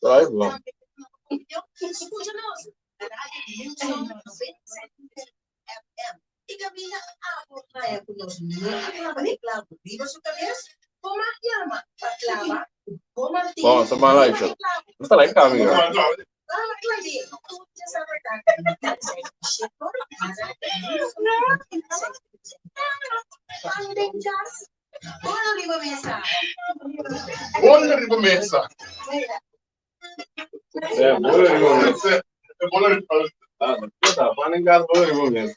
Live lang. Oh, sama live siya. Basta live kami nga. Buona rimessa. Buona rimessa. Buona rimessa. Paano yung gas buona rimessa?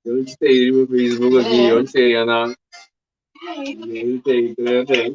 Yung stay mo Facebook aqui, yung stay na. Yung stay, yung stay.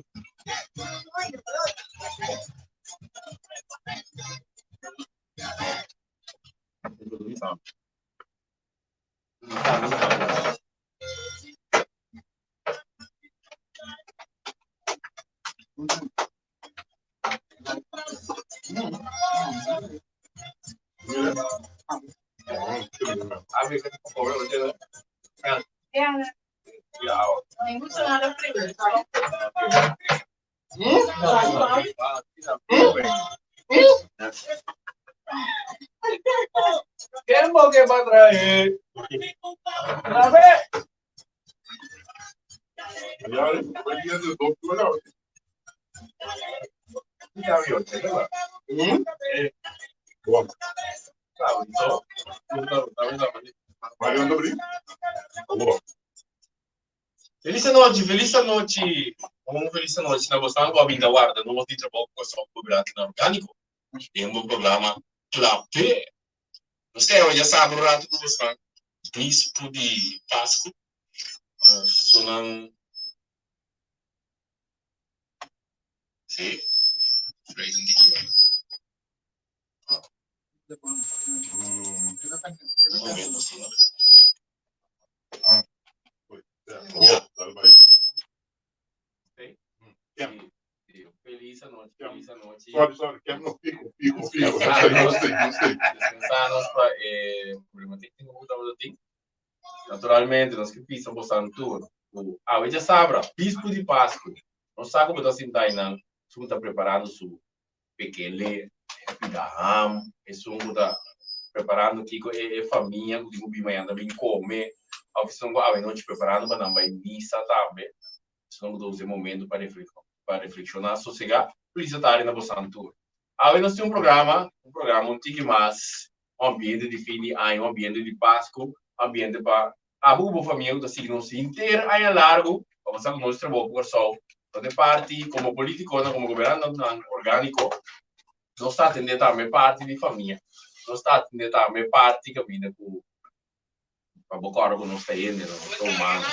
¿Qué mo que va a traer? Feliz noite. Como feliz noite na você não vinda guarda, não vou te trabalhar com só cobrado na orgânico. Tem um programa clave. Você já sabe o rato que você bispo de Páscoa. Sonam sim, fez dia. Feliz noite. Sorry, que no fico. Descansados para problema técnico do tempo. Naturalmente, nós que pensamos santo, a já sabe, bispo de Páscoa. Nós sabemos que nós estamos está preparando o pequeno Abraham, está preparando que a família, que o bimã anda bem comer, a opção que nós preparando para não vai missa também. Estamos usando esse momento para reflexionar, sossegar, por isso estar na boa santo. Aí nós temos um programa mais um ambiente de fim de ano, um ambiente de Páscoa, ambiente para a boa família da signo inteira aí largo, vamos a mostrar um pouco só de parte como político, como governante orgânico, não está atendendo também parte de família, não está atendendo também parte que vinda com a boca hora que não está indo, não está humano,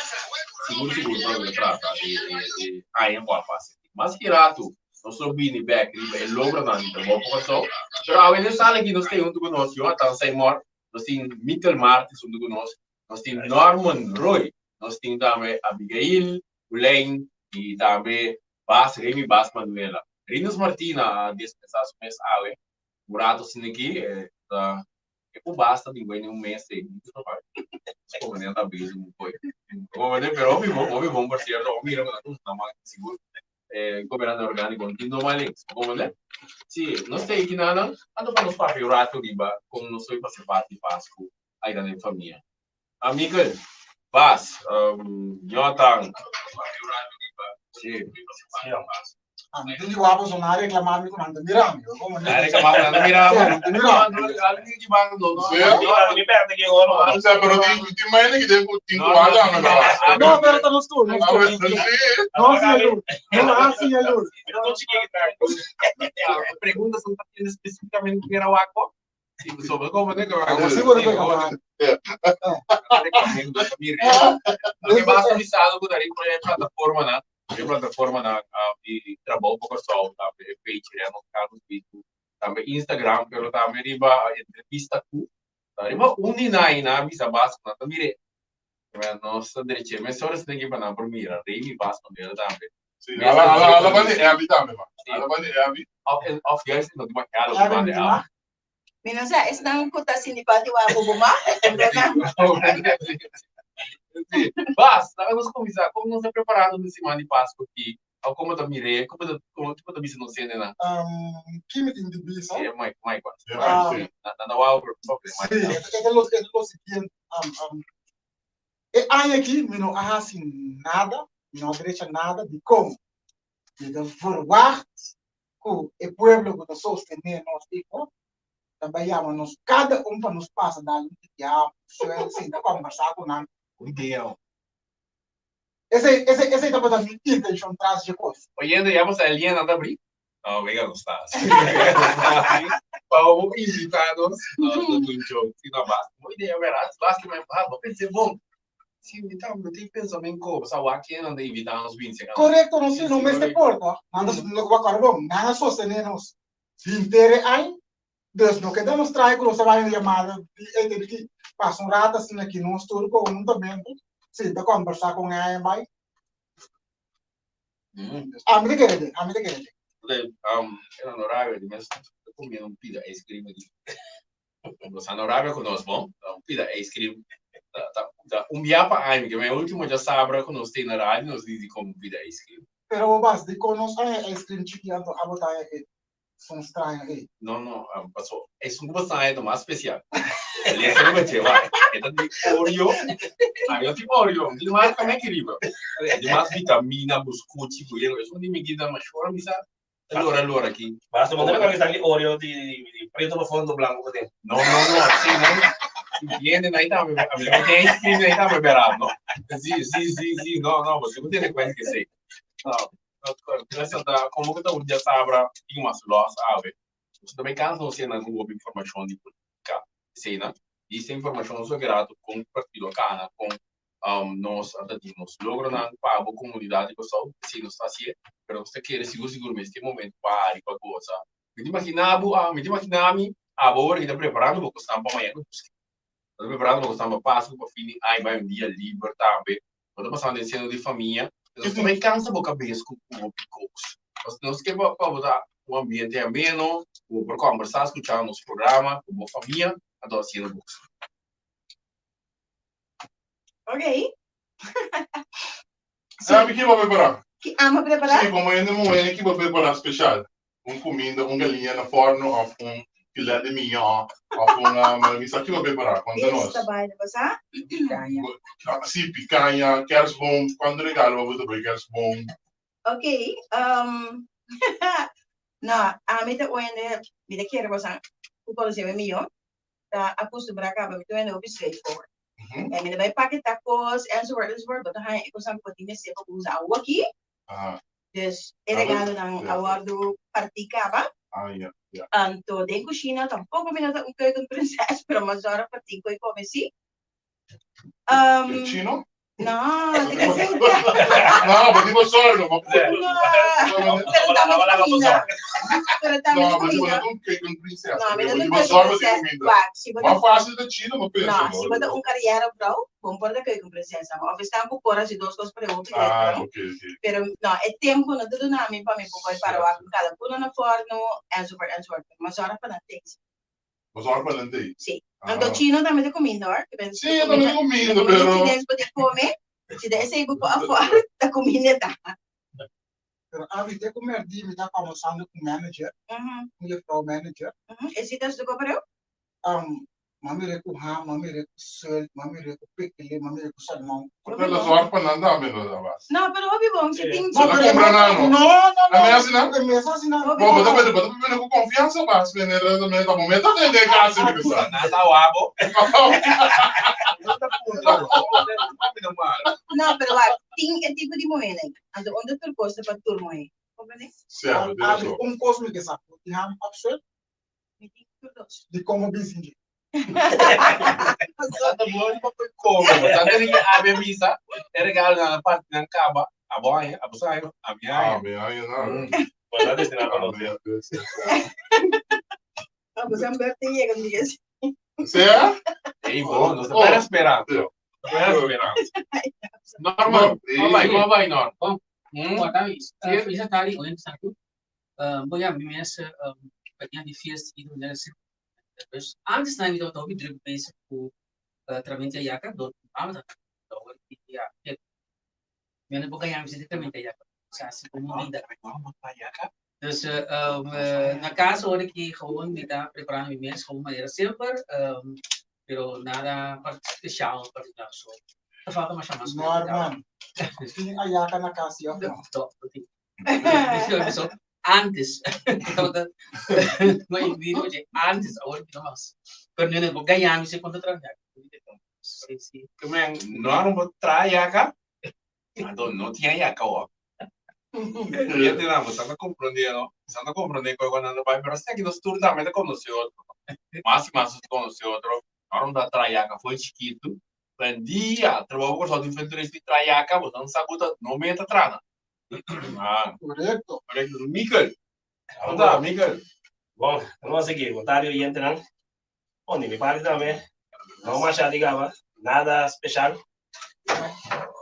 seguro não trata de aí em qual fase, mas que rato nós subimos back e logra não então vou por só, pero a vezes sale que nós temos junto conosco, eu até sei mor, nós temos Michael Martins junto conosco, nós temos Norman Roy, nós temos também Abigail, Ulaine e também Remy Bas Manuela. Rinos Martina, dispensar o mês ave, Murato Sineki, que basta de um mês aí, como nem tá bem um pouco. Como nem pero vamos partir não mira mas não mais seguro. Governador orgânico não mais como né? Sim, nós tem aqui nada, ando para nos papel rato riba, como nós sou participar de Páscoa aí da família. Amigo, Bas, Jonathan, papel rato riba, sim, Quindi qua possono reclamarmi con Antamirami, come reclamare Antamirami, alguém que vai no mi perde che ora non sa però ti mai che devo ti guarda no però stanno sto no sì allora non ci chiede pregunta sono specificamente per Awako sobre como né que sicuro che perché basta avisado que daria plataforma na de trabalho por pessoal também page no caso Facebook também Instagram pero também riba entrevista com riba uninai na bisa básica também nossa direita mas só se tem que para por mira Remy basta dela também alla base è abitante ma alla base è abitante of guys não tem macalo que vai dar Minasa es nang kuta sinipati wa ko buma Sim. Mas, nós vamos conversar como nós estamos preparados nesse semana de Páscoa aqui. Ou como eu mirei, como eu não sei, né? Kimi din di bisa. É, mais quase. Sim. Na UAU, problema. Sim, é lo seguinte, e aí aqui, não há assim nada, não deixa nada de como. De forward, que o pueblo que está sustentando nós, trabalhamos, cada para nos passa da luta, assim, da conversar com nós. Ideal. Essa é a minha intenção traz de coisa. Oyendo, ya vamos a Eliana da Bri. No, venga, no está. Vamos invitados no show. Se não basta. Uma ideia, verdade. Basta, mas vou pensar, bom. Se invitar, eu tenho pensamento como, sabe, aqui não tem invitar uns 20 segundos. Correto, não sei, não me se porta. Mas não vai acabar, nada sostenemos. Inteiro aí, Deus não quer demonstrar que você vai chamar de que passa rato assim aqui no estúdio com um também. Se dá conversar com ela, vai. Me de querer. Era no horário de mês, eu comia pida ice cream aqui. Você no horário conosco, bom? Pida ice cream. Dia para ano, que meu último já sabe que nós tem na rádio, nós dizem como pida ice cream. Pero basta, de conosco ice cream chiquito, a botar aqui. São estranhos aí. Não, passou. É um gosto mais especial. Ele é sempre que vai. É de Oreo. Eu tipo Oreo. Ele mais também querido. De mais vitamina, biscoito, bueiro. Isso de medida mais chora, mas allora aqui. Basta mandar para que está Oreo de preto no fundo branco que tem. Não. Sim, não. Entende? Aí tá, a minha tem escrito aí tá liberado, não? Sim. Não, você não tem coisa que sei. Não. Como que tá o dia sabra e uma só, sabe? Você também cansa você na Google informação de política, sei, né? E essa informação eu sou grato com o partido Cana, com nós atendimos logo na para a comunidade pessoal, se não está assim, mas você quer seguro neste momento para coisa. Me imaginava, agora que está preparando para estar para amanhã, está preparando para estar para Páscoa, para fim, aí vai um dia livre também, estou passando em cena de família. Eu também cansa a cabeça com o picos. Nós queremos botar um ambiente ameno, para conversar, escutar nosso programa, com a família, adorando o box. Ok. Sabe o que vou preparar? Que ama preparar? Sim, como ainda não é que vou preparar especial. Comida, galinha no forno, ou filé de mignon, ou isso aqui vou preparar, quando nós. Esse trabalho, você? Sim, picanha, queres bom, quando regalo vou também queres bom. Ok. Não, a mim tá olhando, me dá querer você, o polícia é melhor, tá acostumado a me tô indo observar for. E me vai paquetar coisas, enzovoort, but dan ik was aan het dingen zeker hoe zou aqui. Dus é regalo dan awardo particaba. Ja. Anto de cozinha tampouco me nada keuken princesa, pero mas hora partico e come si. Chino? No, te que se No, ma tipo sordo, ma Pero también no, ma tipo comida. non che con princesa. No, me Ma nada tipo sordo di princesa. comida. Wag, si Ma botar. facile da Cina, ma penso. No, si botar carriera bro, bom por da keuken princesa. Of está por fora se duas coisas perguntas. Ok. Pero no, é tempo no tudo na mim para mim pôr para o ar cada pulo no forno, enzovoort. Mas hora para ter. Ma sordo per lei. Sì. Anche Cino também tem comida, ó. Sì, io non ho comida, però. Se deve poder comer, se deve ser igual a fora da comida tá. Pero te comer di me tá conversando com o manager, o manager. Esse das do cobreu? Mami reku ham, mami reku sel, mami reku pickle, mami reku salmão. Quella sordo per andare a me da base. No, però ovvio bom, se tem. Ma per comprare No. A me assina? Per me assina. Bom, depois com confiança, mas no momento tem de casa, me pensa. Nada wabo. No, però vai, tem tipo de moeda. Ando onde tu costa para turma aí. Compreende? Certo, adesso. Cosme que sabe, de ham option, de como bizinho. Tanto bom para comer. Tanto que a bebida é regalo na parte da caba, a boia, a busaio, a minha. Minha, não. Pode destinar para você. Vamos a ver te llega um dia. Certo? Ei, bom, não está esperando. Normal. Como vai, Normal? Talvez, já está ali, olha, sabe? Boa, imensa, pequena difícil de fazer assim. Depois, antes da minha outra vida, eu pensei que através da IACA, do Amada, lower ya. Meron po kaya sila kami kaya sa komunidad. Dus nagkaso ulit gewoon kita preparando mes como maneira sempre, pero nada especial para nós. Tá falta mais chamar. Norman. Hindi ayaka na kasi ako. So, antes, may video siya, antes, awal kita mas. Pero nyo na, gayami siya kung tatrabaho. Kemang, não vou trair cá. Não tinha yaca, ó. Eu te não, você não compreendendo, quando não vai, mas tem que nos turnos também conheceu outro. Mas conheceu outro. Não dá trair cá, foi chiquito. Dia, trabalhou com só de frente de trair cá, você não sabe não meta trana. Ah, Correcto. Michael. Anda, Michael. Bom, vamos seguir. Otário e entram. Onde me parece também. Não machado digava, nada especial.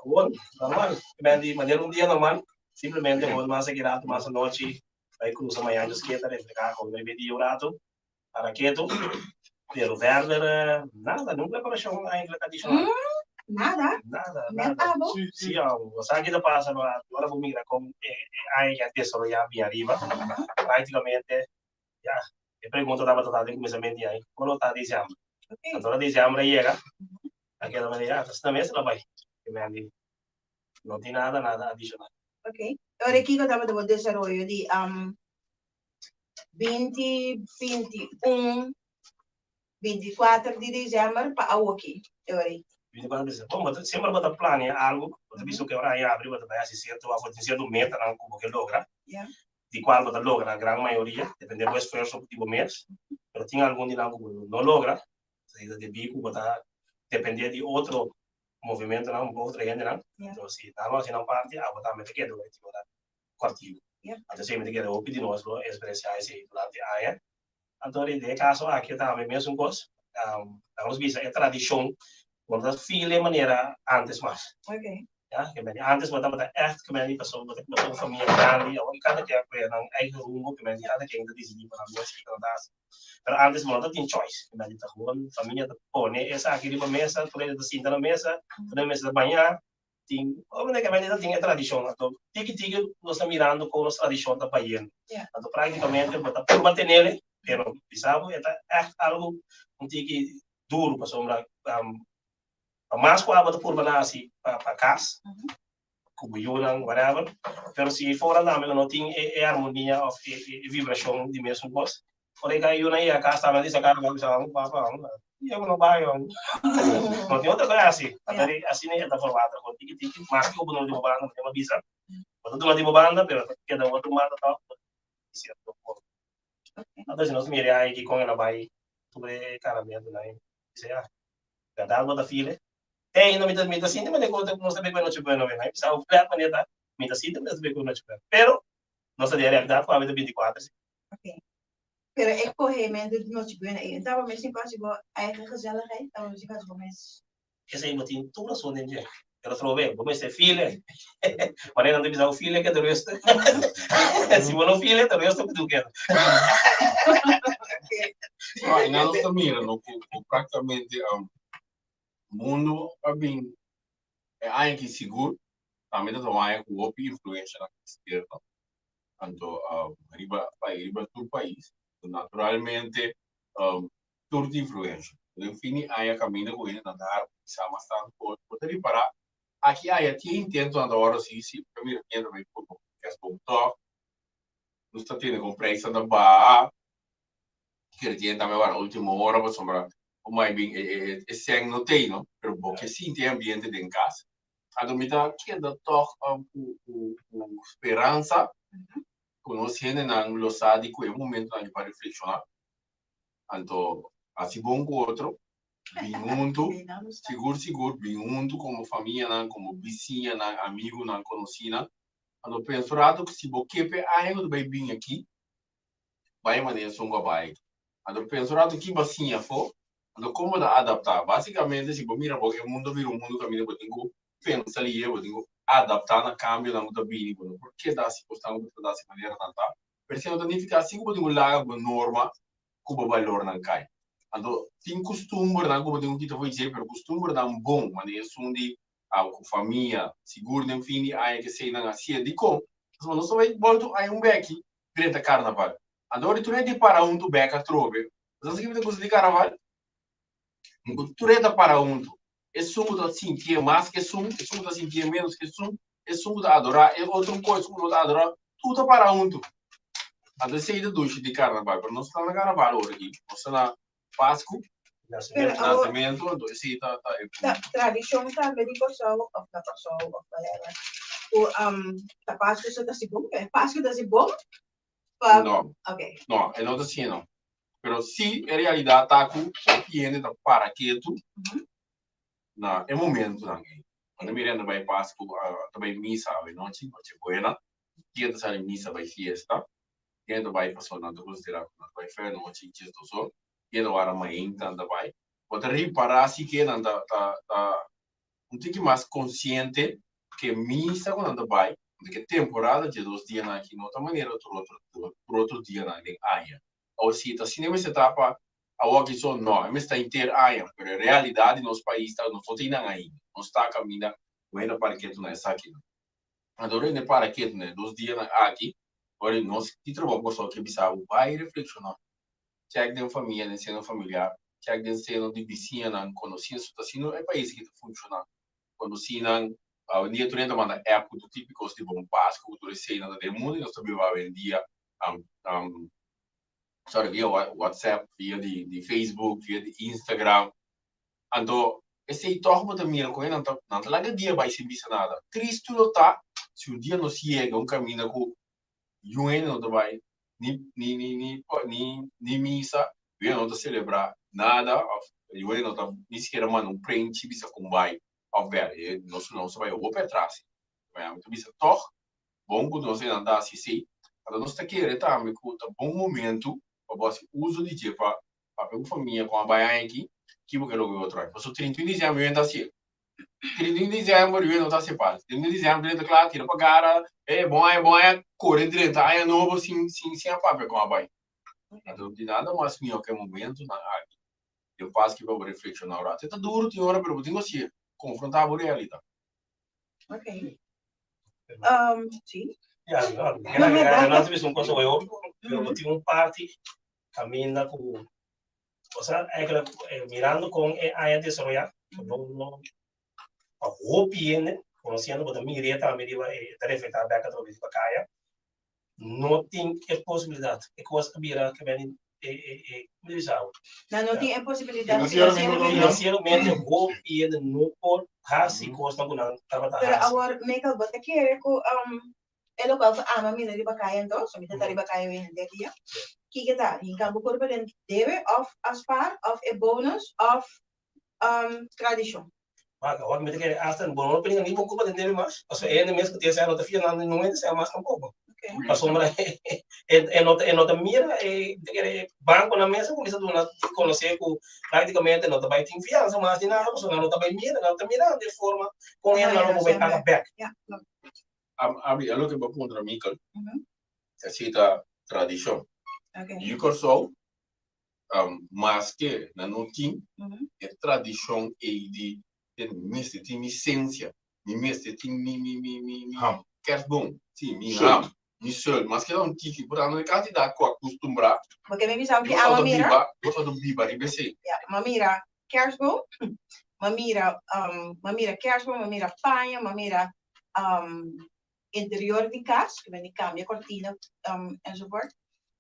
Bom, normal. De maneira dia normal. Simplesmente vamos mais seguir a tomar essa noite. Aí cruza amanhã de esquerda, refletir com o vídeo rato. Para quieto. Pero verder, nada, nunca preparação ainda tradicional. Nada. Nada. Sim, o saque da passa agora vou migrar com aí já desarrollar bem arriba. Praticamente, já. Eu pergunto da batata de começamento aí. Quando está dezembro. Agora dezembro chega. Aquela maneira, esta mês ela vai. Não tem nada adicional. Ok. Ahora aquí estamos de desarrollo de 2021, 24 de dezembro para aqui. Bom, sempre bota plano algo, você visto que agora abre, bota vai assistir, tu vai fazer do meta, não como que logra. De qual bota logra, a grande maioria, depende do esforço do tipo mês, mas tem algum de não logra, saída de bico, bota depender de outro movimento, não, um pouco gente, não. Então, se tá assim não parte, a bota mete que do tipo da quartigo. Até se mete que do de nós, experiência esse durante a área. Então, de caso aqui tá mesmo coisa, vamos ver a tradição. Want dat veel manieren antes mas. Okay. Ja, antes wat dat echt kemeni persoon wat persoon familie grande, ja, kan dat ja weer dan eigen room kemeni kan dat dat is niet van alles die kan dat. Maar antes maar dat in choice. Kemeni dat gewoon familie dat pone esa aqui de mesa, por ele assim na mesa, na mesa da manhã, tem, obviamente kemeni dat tem tradição, então tiki nós estamos mirando com as tradição da Bahia. Então praticamente bota por manter nele, pero pisavo é echt algo tiki duro persoon mas qual é por banasi para casa, cubuiunan, whatever. Pero se fora da não tem harmonia ou vibração de mesmo coisa. Por aí caiu na ia casa também diz a cara vamos a papa, eu não vai não tem outra coisa assim. Até assim nem da forma com tiki mas que o não de banda não tem uma visa. Quando tu não de banda, pero que da outro mata tá certo. Então se nós mirar aí que com ela vai sobre caramelo lá, isso é cada algo da filha. No mita sinte, mas não sabe que não te bueno, né? Precisa o flat maneta, mita sinte, mas sabe que não te bueno. Pero não se deve dar com a vida 24. Ok. Pero ik corremento de não te bueno aí. Então, mas sim quase igual a eigen gezelligheid, então nós ficamos com mais. Esse aí motim tudo só nem dia. Eu trouxe bem, vamos ter filha. Mas não precisa o filha que do resto. Se não filha, do resto que tu quer. E na nossa mira, praticamente mundo bem ainda seguro também tá tomando com o influência na esquerda então riba todo país naturalmente tudo influência no fim aí caminho com ele nadar sama tanto pode reparar aqui aí tem intento na hora se primeiro tempo vai por que as ponto não está tendo compreensão da ba que tem também agora última hora para sombra mas bem esse ano não tem não pero porque sim tem ambiente dentro de casa a domita que dá toch esperança conhecendo na velocidade que é momento para reflexionar então assim bom com outro bem junto seguro bem junto como família como vizinha amigo conhecida então pensado que se você ainda vai vir aqui vai maneira só vai então pensado que vizinha for então, como adaptar? Basicamente, se você mira porque o mundo vira um mundo caminho, você tem que pensar ali, você tem que adaptar no cambio na muda bem, porque dá se postar uma coisa dessa maneira não tá. Porque não tem ficar assim como tem que largar uma norma, como valor não cai. Então, tem costume, não como tem que te dizer, pero costume não bom, mas é um de com família, seguro nem fim de ano que sei não assim de como, mas não só vai voltar aí beque durante a carnaval. Agora tu não é de para tu beca trove, mas assim que você gosta de carnaval, tu é de para tu. É sumo da sentir mais que sumo da sentir menos que sumo, é sumo da adorar, é outra coisa sumo da adorar, tudo para tu. Ada saída de carnaval, para não estar na carnaval hoje aqui, não na Páscoa, nascimento, esse tá tradição tá bem pessoal, of da pessoa, of whatever. O da Páscoa isso tá se bom, Páscoa tá se bom? Não, ok. não, é não assim não. Mas se a realidade tá com o cliente da paraquedo, na é momento também. Quando me rendo vai Páscoa, também missa, noite buena, dia da missa vai fiesta. Quem vai passar na luz de lá, vai fazer no outro dia do sol, quem vai para amanhã então vai. Pode reparar se que não tá um pouco mais consciente que missa quando vai, que temporada de 2 dias aqui, de outra maneira, outro dia na área. Ou se tá cinema se tapa a outra só não, mas está inteiro área, mas a realidade nos países tá não tem nada aí, não está caminhando, ainda para que tu não está aqui. Adoro ainda para que né, 2 dias aqui. Ora, nós que trabalhamos só que bisavo vai reflexionar. Check de família, de sendo familiar, check de sendo de vizinha, não conhecia, está sendo é país que funciona. Quando se não, o dia tu ainda manda época do típico de bom Páscoa, tu recebe nada do mundo, nós também vai em dia, via WhatsApp, via de Facebook, via de Instagram. Então, esse torno também com ele, não lá que dia vai ser vista nada. Cristo não tá, se o dia não se chega, caminho com UN não vai ni missa, UN não tá celebrar nada, UN não tá nem sequer mano prende bisa com vai, ao ver, não vai o para trás, vai muito bisa toch, bom quando você andar assim sei, para nós tá querer tá me conta bom momento para você uso de dia para pegar família com a baia aqui, que eu quero outro aí, você 30 de dezembro ainda assim. 30 de dezembro, eu não está separado. 30 de dezembro, ele claro, tira para cara, é bom, correr direito, é novo, sem a papel com a bai. Então, de nada mais que qualquer momento, eu faço que vou reflexionar. Até tá duro, tem hora, mas eu tenho assim, confrontar a realidade. Ok. Sim. Nós tivemos um coisa eu tive parte, caminha com, o sea, mirando com a área de desarrollar, a roupa conhecendo o da minha direita, a minha tarefa está aberta a través da caia, não tem possibilidade, é coisa que vira que vem Não tem possibilidade financeiramente roupa não por se costa com não trabalhar. Pero agora, Michael, você quer que é local que ama mina riba kaya então, so mita riba kaya win dia. Que tá, em cabo corpo deve of as part of a bonus of tradition. Agora me que hasta no bom opinião nem pouco para entender mais. Ou seja, é mesmo que tem essa nota final no momento se mais um pouco. A sombra é nota mira é banco na mesa começa a conhecer que praticamente nota vai ter fiança mas de nada a nota vai mira nota mira de forma com ela não vai pagar back. Abri algo que vou contra Michael. É cita tradição. E o só mas que na não tem é tradição e de mestre tem essência, mestre tem quer bom, sim, ham, sol, mas que não tique, por não é candidato com acostumbrar. Porque me sabe que a mamira, gosta do biba, ribese. Mamira kersboom, mamira kersboom, mamira panha, mamira interior de casa, que vem de cambia cortina enzovoort.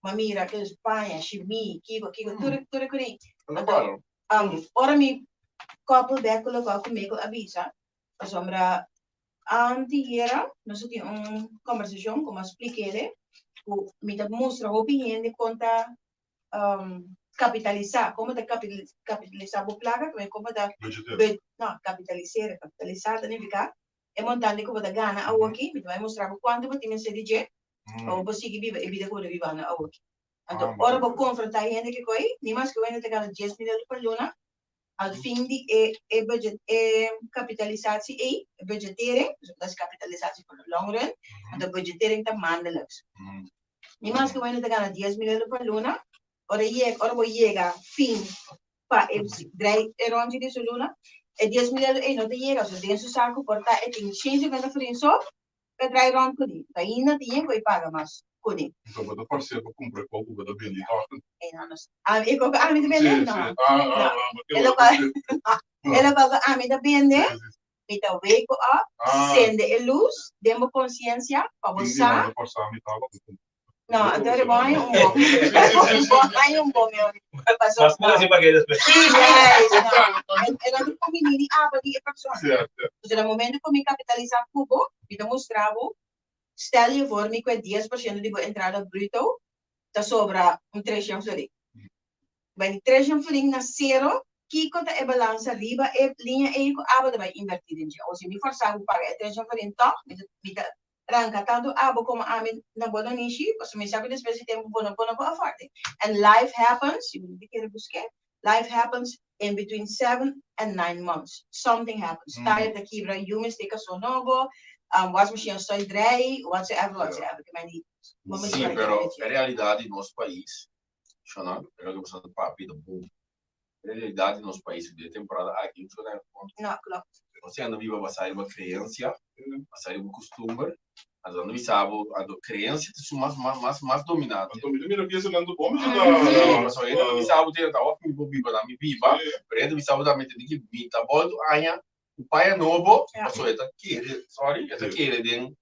Mamira que panha, chimi, kigo, tudo kuri. Ora mi couple back colocar comigo avisa, a sombra antiera, nós tínhamos conversação, como expliquei, o me mostra opinião de conta capitalizar, como de capitalizar a placa, como de não capitalizar, significa é montante como da gana a aqui, me vai mostrar quanto você tem CDG, ou você que vive e vida como vive na aqui. Então, ora vou confrontar gente que coi, nem mais que eu ainda tenho 10 milhões por luna. Al fim de capitalisatie budgettering, dus dat is capitalisatie voor de long run, en de budgettering te maandelijks. Niemand kan we gaan 10 miljoen per luna, ora we llega fin pa rondje de luna, E 10 mil não tem dinheiro, se tem seu saco portar, e tem 150 florins só, para trair rond com ele. Daí não tem que pagar mais com ele. Então, vou dar parceiro para comprar pouco, vou dar bem ali. E como a mim também não. Ela vai a mim também né? Então, wake up, sende a luz, demos consciência para você. Não, então é bom, é um bom. É um bom, meu. Mas não assim para que depois. Ela não come nem água de pessoa. Então, no momento que me capitalizar cubo, me mostrava, stel je voor me que 10% de entrada bruto, tá sobra 300 florins. Bij die 300 florins na zero, kiko ta e balança riba e linha e ko aba vai invertir em dia. Ou se me forçar a pagar 300 florins tá, me ranca tanto abo como a mim na boa nishi, ou me sabe desse esse tempo boa boa forte. And life happens, you need to buscar. Life happens in between 7 and 9 months. Something happens. Tire da quebra, you mistake so novo. Was machine só dry, whatsoever. Sim, pero a realidade do nosso país, Xana, era que você papi do boom. A realidade do nosso país de temporada aqui, não, claro. Você anda viva vai sair uma crença, vai sair um costume, mas não sabe a crença é mais dominada. Então, me pensa nando bom, mas só ainda não sabe ter da ótima viva da minha viva, mas ainda não sabe da mente de que vita volta amanhã. O pai é novo, mas só está querendo, sorry, está querendo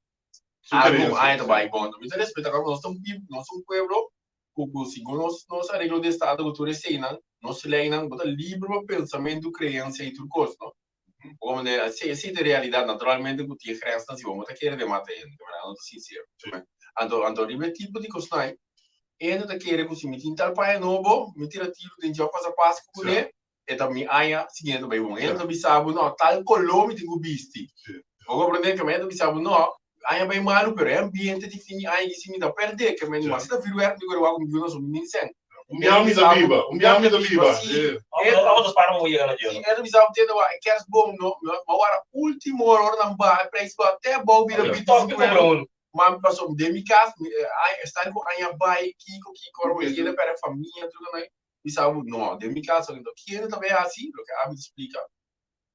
algo ainda vai bom. Me respeita como nós estamos vivos, nós somos pueblo, com segundo nossa regra de estado, cultura cena, nós lei não bota livre pensamento, crença e tudo coisa, não? Como né, se de realidade naturalmente que tinha crença, se vamos querer de matar ele, não tô sincero. Ando ribe tipo de coisa aí, ainda tá querendo que se me tinta pai é novo, me tira tiro de já passa com ele. E também aí, seguinte, bem bom. Ele também sabe, não, tal colome tem o bisti. O compreender que ele também sabe, não, aí é bem malo, pero é ambiente de fim, aí se me dá perder, que mas se dá viru é que eu vou me não me sem. Miami da viva. Outros param muito na dia. Ele me sabe tendo, que é bom, não, mas agora última hora não vai, para isso até bom vir a bicho mas passou de minha casa, aí está com aí vai Kiko, ele para a família, tudo né. E sabe, não, de minha casa, então, que ele também é assim, o que a me explica.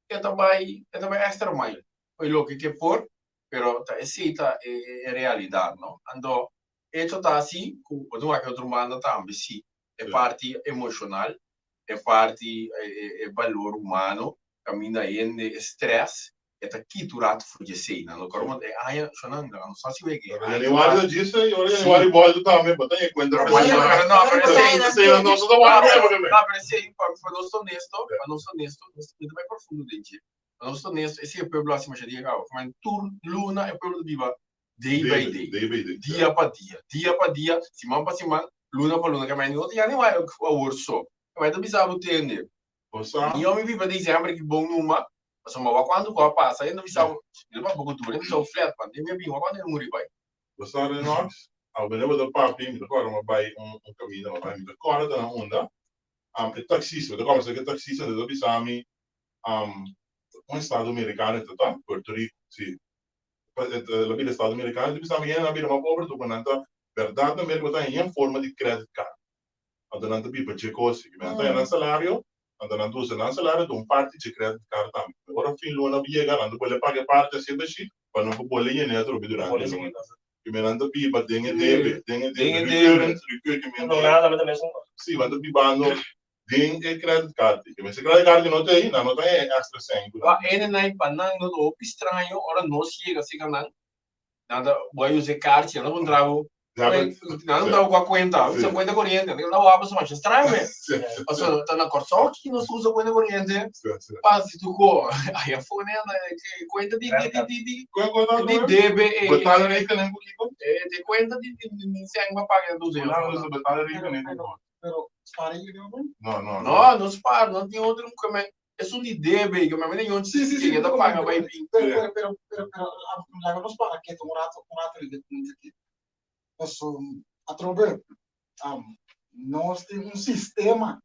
Ele também é extra mais. Foi o que for, pero essa é a realidade, não? Ando, isso está assim, com o que outro manda também, sim. É parte emocional, é parte é valor humano, caminha em estresse, é aqui durante fugir, não? Como é aí, chonando, não sei se é que. Januário disso e agora Januário volta também, botar em conta. Não, mas não sou da hora, para não ser honesto, muito bem profundo dentro. Para não ser honesto, esse é o povo assim, mas já diga, mas tu luna é o povo viva day by day, dia para dia, semana para semana, luna para luna, que mais não tem nem mais o urso, mas também sabe entender. E eu me vivo desde sempre que bom numa, mas uma quando o passa, ainda me sabe, ele vai pouco tudo, ele sabe flat, pandemia bem, quando ele morre vai. Você sabe nós, ao benevo do papi, me decora uma vai caminho, uma vai me decora da onda. É taxista, eu comecei que taxista, eu bisami estado americano, tá? Porto Rico, sim. La vida estado americano, bisami é na vida uma pobre, tu conanta verdade, também botar em forma de credit card. Andando bi per cosi, que me tá salário, andando usa na salário, tu parte de credit card também. Agora fim luna biega, ando pode pagar parte assim assim, para não pode ler nem outro durante. Que me anda bi para dengue recurrent, que me não nada mesmo. Sim, ando bi bando ding e credit card. Que me se credit card não tem extra 100. Ele não é panando do estranho, ora não chega assim canal. Nada, vai usar card, não vou trago. Não dá com a conta, usa conta corrente, não dá o abaixo mais estranho, Passou tá na corso que não usa conta corrente. Passa tu co, aí a fone é conta de DBE. Botar aí que nem de conta de sem uma paga do zero. Não usa botar aí que nem Pero, para aí, não se para, não tem outro como é só de DB, que mas nem onde que da paga vai vir. Pero, la nos para que um rato de isso através nós temos sistema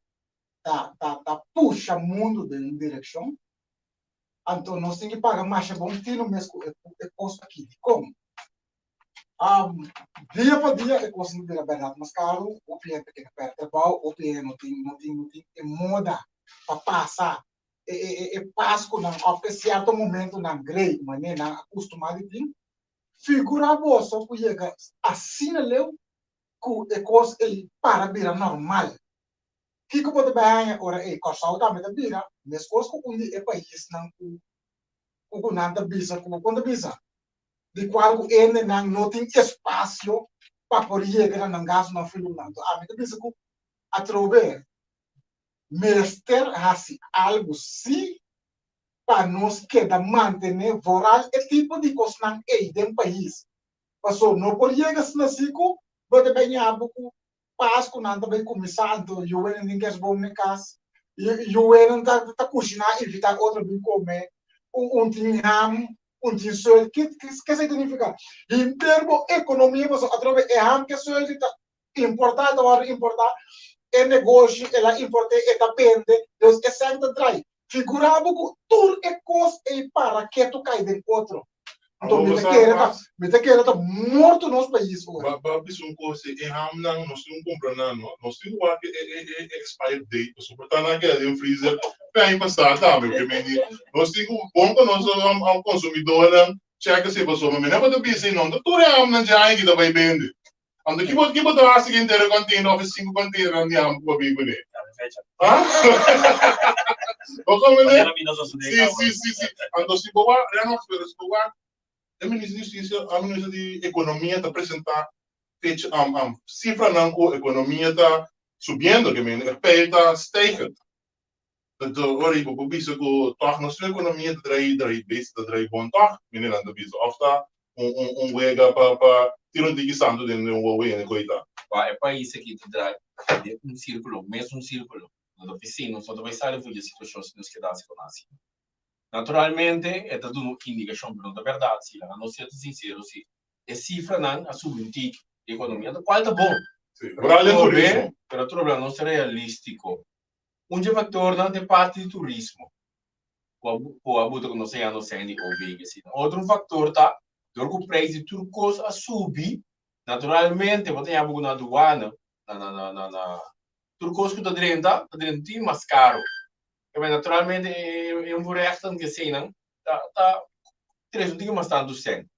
tá puxa o mundo em direção, então nós temos que pagar mais bom que no mês é custo aqui como dia para dia é custo de verdade mais caro, o cliente que perde bom, o cliente não tem moda para passar Páscoa não a certo momento na grei mas não acostumado de figura boa que chega assim leu que é coisa para bira normal que pode bem agora é coisa da meta bira mas coisa que é país não o nada bisa como quando bisa de qual ele não tem espaço para poder chegar na gas no filho não a meta bisa que a trover Mester assim algo sim para nós queda manter voral e tipo de coisa não é de país passou não por chegar assim com pode bem a pouco Páscoa não também começar então eu não ninguém bom na casa eu não tá cozinhar evitar outro bem comer tinham tinha sol que significa em termo economia mas através é ham que sol importar ou importar é negócio, ela importa e depende, Deus é sempre trai. Figurava que tudo é coisa e para que tu cai de outro. Então, me te queira tá morto nos países hoje. Babis coisa e hamnang nós não compramos nós temos que expire date, só portanto naquele em freezer bem passar também, porque nós temos bom que nós ao consumidor checa se passou, mas não pode pensar não, tudo é hamnang já aí que vai vender. Ando que botou a seguinte container of 5 container andi am ko bi bune. Ah? O como né? Sim. Ando se boa, não se boa. A ministra de Justiça, a ministra de Economia está apresentar fecha cifra não com economia está subindo, que me está steigen. Então, ora eu vou dizer que toch nossa economia está daí bom toch, menina ando biso. Ofta wega para tirar de santo de um Huawei né coisa. É país aqui que traz círculo, mesmo círculo. Na oficina, só vai sair de situações que nos quedasse com assim. Naturalmente, é tudo uma indicação para a verdade, se a não ser sincero, se é cifra não a subir a economia, qual está bom. Pero o problema não é realístico. Fator não é parte do turismo. O abuso que nós temos sendo obrigação. Outro fator tá Door o preço de turcos a subir, naturalmente, você tem algo na aduana, na turcos que está dentro mais caro. Naturalmente, é resto que sei, não? Tá 3 mais tanto cento.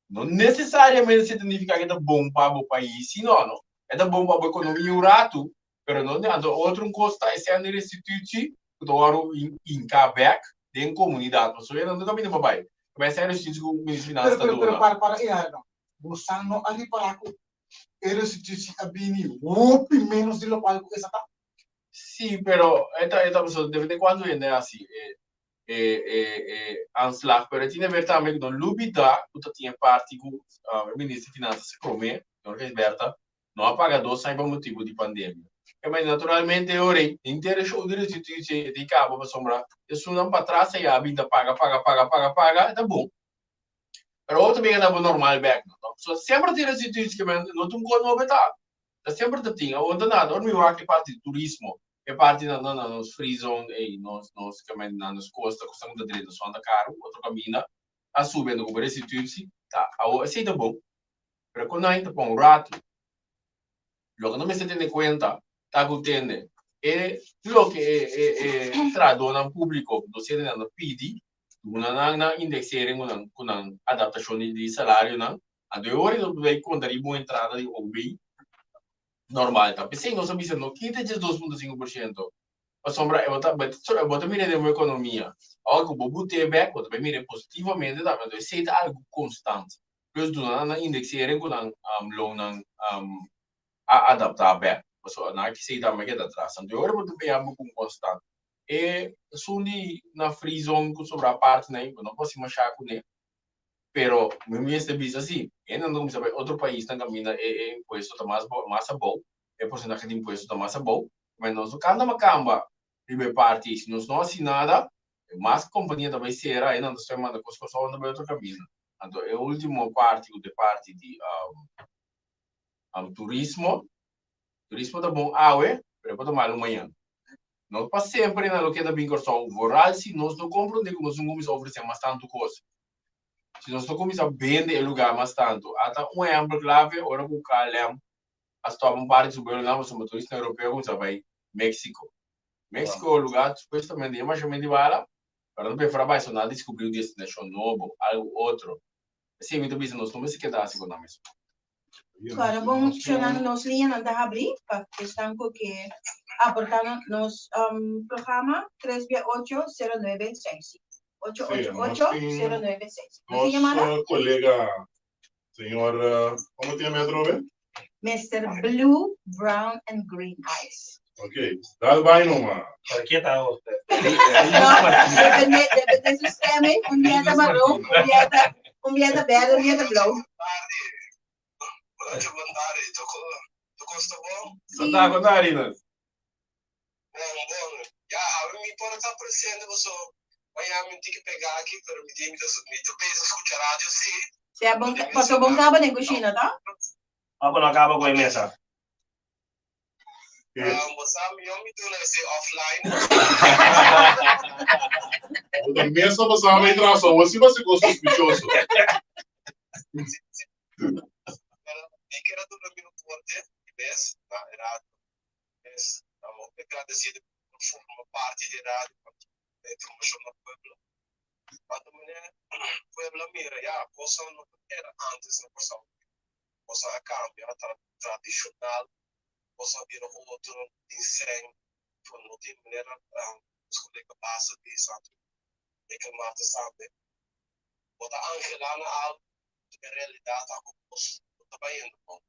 Não necessariamente significa que é bom para o país, não. É bom para a economia o rato, mas não é outro custo é sendo restituído que em Quebec, em comunidade. Mas eu não estou caminhando para baixo. Mas é restituído com o Ministro das Finanças. Pero para não. Você não ali para que é restituído a bini, o menos de local que essa tá. Sim, pero esta pessoa de vez em quando é assim, anslag, pero tinha ver também que não lubida, que tinha parte que o Ministro das Finanças promete, não é verdade, não apagador sai por motivo de pandemia. Mas naturalmente ora inteiro show de restituição de cabo para sombra, isso não para trás e a vida paga, tá bom. Pero outro bem é normal back, não. Só sempre tem restituição que não tem como novidade. Sempre tinha, ou nada, ou não é parte de turismo. É parte nos free zone e nos costas, costuma da direita, só anda caro, outro caminho, a subindo com restituição, tá, assim tá bom. Mas quando a gente põe rato, lo que não me se tem conta, tá contendo, é lo que traduz público, você não pede, na indexering com adaptação de salário, não, a de hora do vai contribuir entrada de OBI, normal, tá? Pensei, nós estamos dizendo, quita de 2,5%. A sombra, eu vou mirar uma economia. Algo que vou ter back, vou também mirar positivamente, tá? Mas isso é algo constante. Plus, do na indexering com loan adaptar back. So, na que sei também que dá atrás. Então, eu vou também algo constante. E, sundi na free zone com sobre a parte, né? Não posso achar com ele. Pero, mesmo este bicho assim, ainda não sabe outro país na caminha é imposto da massa bom, é porcentagem de imposto da massa bom, mas nós não canta uma camba, primeira parte, se nós não assinada, mais companhia também será, ainda não estamos mandando coisas só no outro caminho. Então, é a última parte de turismo tá bom, pero pode tomar amanhã. Não para sempre na loqueta bem corção, voral se nós não compreendemos, nós não vamos oferecer mais tanto coisa. Se nós não começamos a vender o lugar mais tanto, até exemplo clave, ora o Calem, as tomam parte do Brasil, mas o turista europeu como vai México. México é o lugar, supostamente, mais ou menos bala, para não preparar mais nada, descobrir o destinação novo, algo outro. Assim, muito bem, nós não se quedar assim com a mesma. Claro, bom, funcionando nos linhas não dá abrir, para questão que aportar nos programa 368-096. 888-096. Nosso colega, senhor, como tem metro, velho? Mr. Blue, Brown and Green Eyes. Ok, dá vai numa. Aqui tá o. Depende do sistema, um dia tá marrom, um dia tá verde, um dia tá blue. Não tá com Arinas. Bom, já, me pode estar presente, você vai me ter que pegar aqui para me peso escutar rádio, sim. Se é bom, passou bom cabo na cozinha, tá? Ako na acaba com a mesa. Você me deu esse offline. A mesa você vai entrar só, você vai ser suspeitoso. E que era do meu porte, vez, na rádio. Estamos agradecidos por formar parte da rádio, da informação do pueblo. Quando o pueblo mira, já, posso não era antes, não posso cambiar tradicional, posso vir outro desenho, por não ter maneira, os colegas passam disso, e que mata sabe. Bota Angela na algo, de realidade, a coisa, também indo, bom.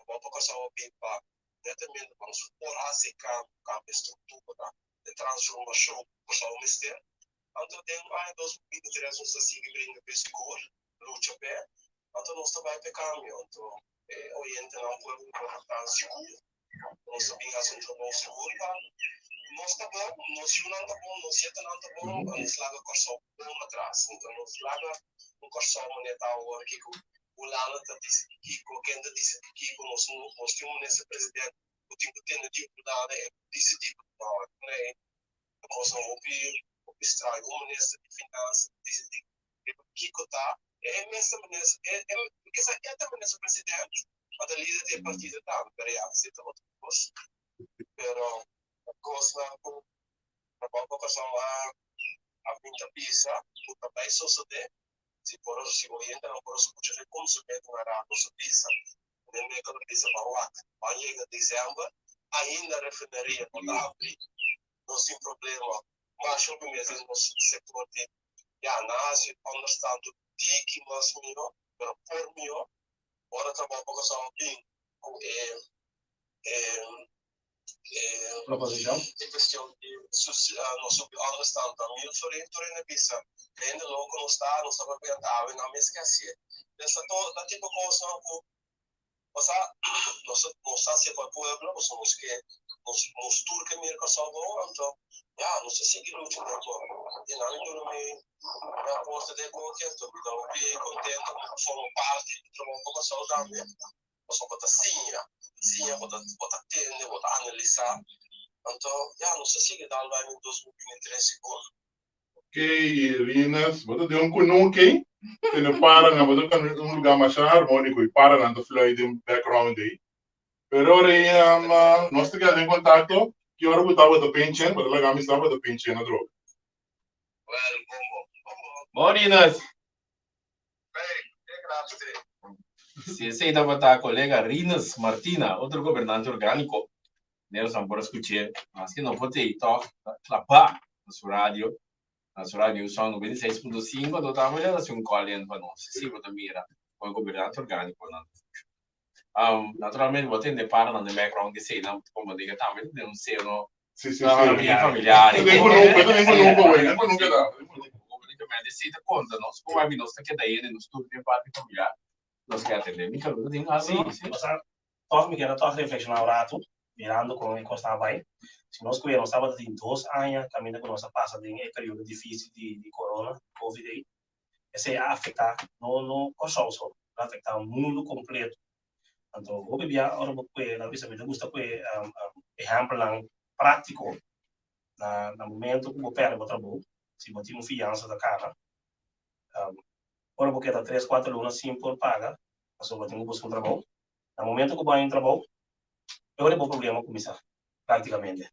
Vou passar o bem para diretamente para supor a esse campo estrutura de transformação por sua mistério. Então, tem mais 2023 nós seguimos brinca pescor, luta pé. Então, nós também pe caminho. Então, oriente não foi importante seguro. Nós sabemos assunto não seguro, nós tá bom, nós não tá bom, nós já não tá bom, nós larga corso bom atrás. Então, nós larga um corso monetário aqui o Lala tá disse que qualquer um disse que nós temos nesse presidente o tipo de dificuldade é decidir não é nós não o extrai o ministro de finanças decidir que tá é mesmo porque essa é também esse presidente a líder do partido tá para já se tá outra coisa pero coisa para colocação a pinta pisa o também só se por si orienta non por escuchar el consumo era cosa pizza nel mercato pizza parlata ma llega dicembre ainda refineria non apri non si problema ma solo per mesi no settore di nasi understand tiki mas mio per por mio ora trabalho com essa bem Proposição? In questione di non so understand da mio sorrentore na pizza ainda logo não está perguntando na minha esqueci dessa toda tipo coisa não está se for pueblo nós somos que nós turca mir que só bom então já não sei se que luta e não então me aposta de qualquer então bem contento com parte de um pouco só também nós só bota sim bota tende bota analisar então já não sei se que dá lá em 2023 seguro. Ok, Rinas, você tem conhecimento quem? Tem para na você kan lugar mais harmônico e para na fluid background aí. Pero ora nós temos em contato que hora você estava da pension, você lá me estava da pension na droga. Well, Morinas. grazie. Se esse ainda vai estar a colega Rinas Martina, outro governante orgânico, nós não podemos escutar, mas que não pode ir, tá? Clapar na sua rádio. Na sua rádio são 96.5, do tamanho da sua colher para nós. Se você mira, com o governante orgânico, naturalmente, você tem para no background de cena, como diga também, de um seno familiar. Eu nem conheço, nunca dá. Praticamente, se dá conta, nós como é que nós está daí no estudo de parte familiar, nós quer atender, me calma, tem razão. Sim. Toch me quero toch reflexionar um rato, mirando como é que estava aí. Se nós que nós estava em 2 anos, caminhando com nossa passa de um período difícil de corona, covid aí, esse afetar não só afetar o mundo completo. Então, o bebê agora porque na vez me gusta que exemplo prático na momento que o perde o trabalho, se você tem fiança da casa, agora porque tá 3-4 lunas simples paga, mas eu tenho buscar um trabalho. No momento que vai em trabalho, eu não tenho problema com isso, praticamente.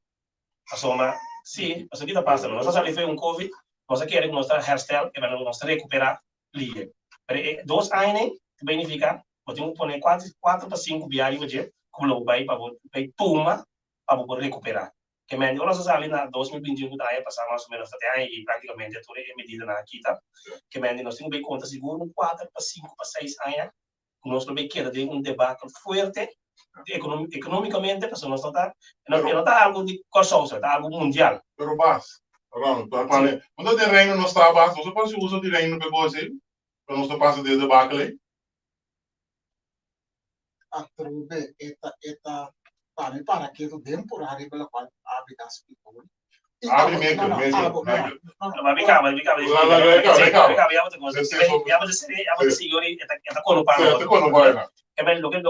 Insomma, sì, cosa kita passa, nós ali foi COVID, nós queremos nós herstel e nós recuperar liga. Pero 2 anos significa, podemos pôr 4 para 5 viagens hoje, como vai para turma para recuperar. Que men nós ali na 2021 da passar mais ou menos até aí praticamente toda a medida na quita. Que men nós temos bem conta seguro 4 para 5 para 6 anos, nós não bem queda de debate forte economicamente, porque nós não está algo de corsosa, está algo mundial. Pero bas, quando tem reino não está bas, você pode usar de reino para você, para nós não passa de debacle. Atrube eta para que do temporário pela qual habitas people. Abre mesmo. Mas ficava. Lo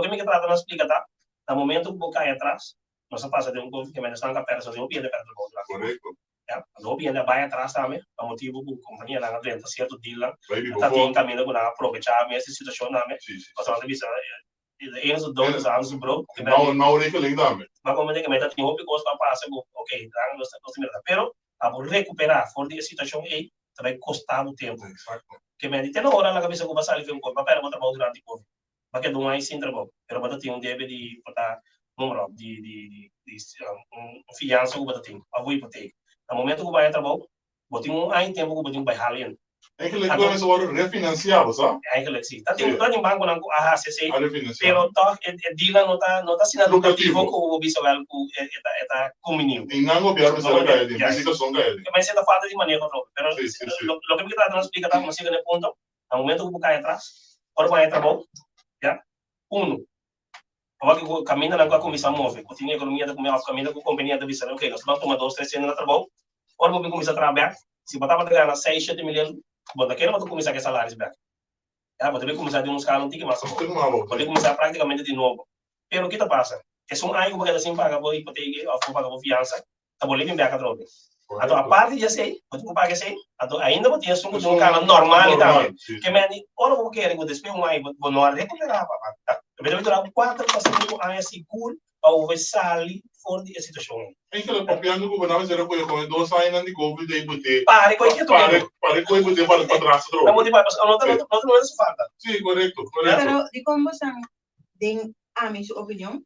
que me trata de explicar, tá? No momento que você cai atrás, nós passa de coisa que menos tanga perto, de piede perto do outro. Correto. Do piede vai atrás também, a motivo que a companhia lá dentro certo deal, tá tem caminho com a aproveitar essa situação também. Você vai ver eens of 2 anos bro. Não rekening daarmee. Maar op het moment que tem hoop que vai passar, ok, dan nós temos pero a recuperar for de situação aí, vai custar o tempo. Que me tem hora na cabeça que vai sair um pouco, para botar durante o Covid. Porque não é sem trabalho, pero botar tem débito de botar número de fiança que botar tem, a hipoteca. No momento que vai trabalhar, botar aí tempo que botar vai halien. Eigenlijk kunnen ze worden refinanciados, hè? Eigenlijk sim. Dat in banco não a HCC, pero toch het deal não está sendo lucrativo com o visual com eta comunhão. Em não governo se vai de situação gaia. Mas é falta de manejo, pero lo que me trata de explicar tá, mas chega no ponto, no momento que você cai atrás, ora vai trabalhar, já? Agora que caminha na comissão móvel, continua a economia da caminha com a companhia da visual, ok, nós vamos tomar 2, 3 anos de trabalho, ora vamos começar a trabalhar, se botar para ganhar 6, 7 milhões. Bom, daqui não vou começar com salários back. Vou ter que começar de uns caras não tem que mais. Vou ter que começar praticamente de novo. Pero o que está passando? É só algo que assim paga por hipoteca, ou paga por fiança, tá bom, livre back a droga. Então, a parte de sei, vou ter que pagar sei, ainda vou ter um cara normal também. Que me diz, ora vou querer, vou despedir vou não recuperar, papá. Eu vou durar 4 para 5 anos seguro, para o sair fora de situação. Eigenlijk papiando que nós era com 2 anos de Covid de bote. Pare com isso. Pare com bote para trás do. Não motiva, não é falta. Sim, correto. Pero de como são de a minha opinião,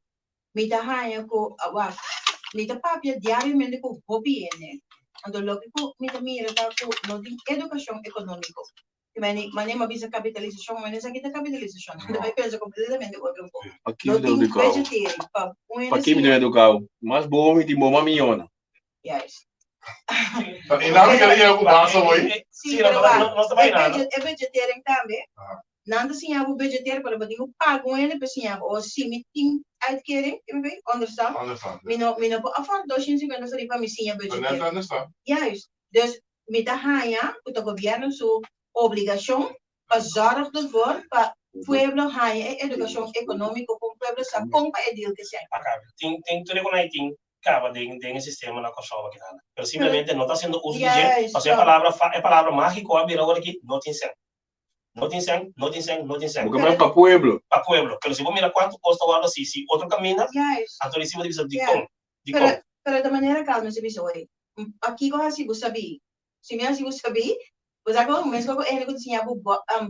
me dá raia com a me dá papia diariamente com hobby né. Então logo que me dá mira tá com não tem educação econômica. Mas bisa capitalização, mas essa aqui tá capitalização. Não vai pensar completamente outro pouco. Aqui me deu educar. Aqui me deu educar. Mas bom me timou uma minhona. Yes. E não queria o passo hoje. Sim, não está bem nada. É vegetariano também. Nada assim é o vegetariano para botar o pago ele para assim ou se me tem uitkering, understand? Mino a fora 250 sari para me sim vegetariano. Juist. Dus met de haia, o governo sua obrigação para zorgen ervoor para pueblo haia educação econômica com pueblo sa com para edil que seja. Tem tudo com aí tem acaba de sistema na Kosovo aqui nada. Pero simplesmente não está sendo uso de gente. Porque a palavra mágica a virar agora aqui não tem sangue. Não tem sangue. Porque é para pueblo. Para pueblo. Pero se você mira quanto custa o ano se outro caminho, a todo em cima de como. Pero da maneira calma se bisa oi. Aqui ko hasi você sabia. Se me hasi você sabia, você agora mas ko ele ko tinha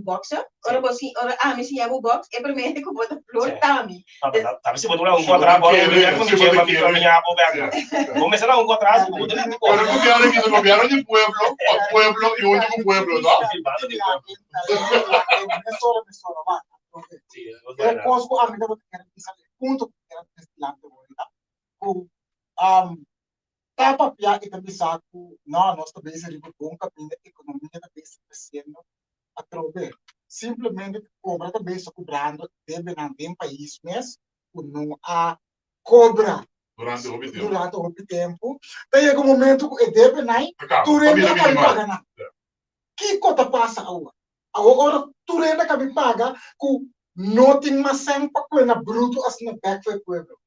boxer, ora você ora me tinha box, é primeiro que bota flor tami. Tá se botar quadrado agora, eu não sei para minha abo baga. Começar quadrado, botar no governo de pueblo e único pueblo, não? Eu posso a minha ponto que era destilante agora. Tapa pia ita bisa ku na nós também se bom capinha economia também se crescendo a trobe simplesmente cobra também se cobrando deve não tem país mas não há cobra durante o tempo tem algum momento que deve não tu renda que me paga não que cota passa agora tu renda que me paga com não tem mais sempre com na bruto assim na back foi pueblo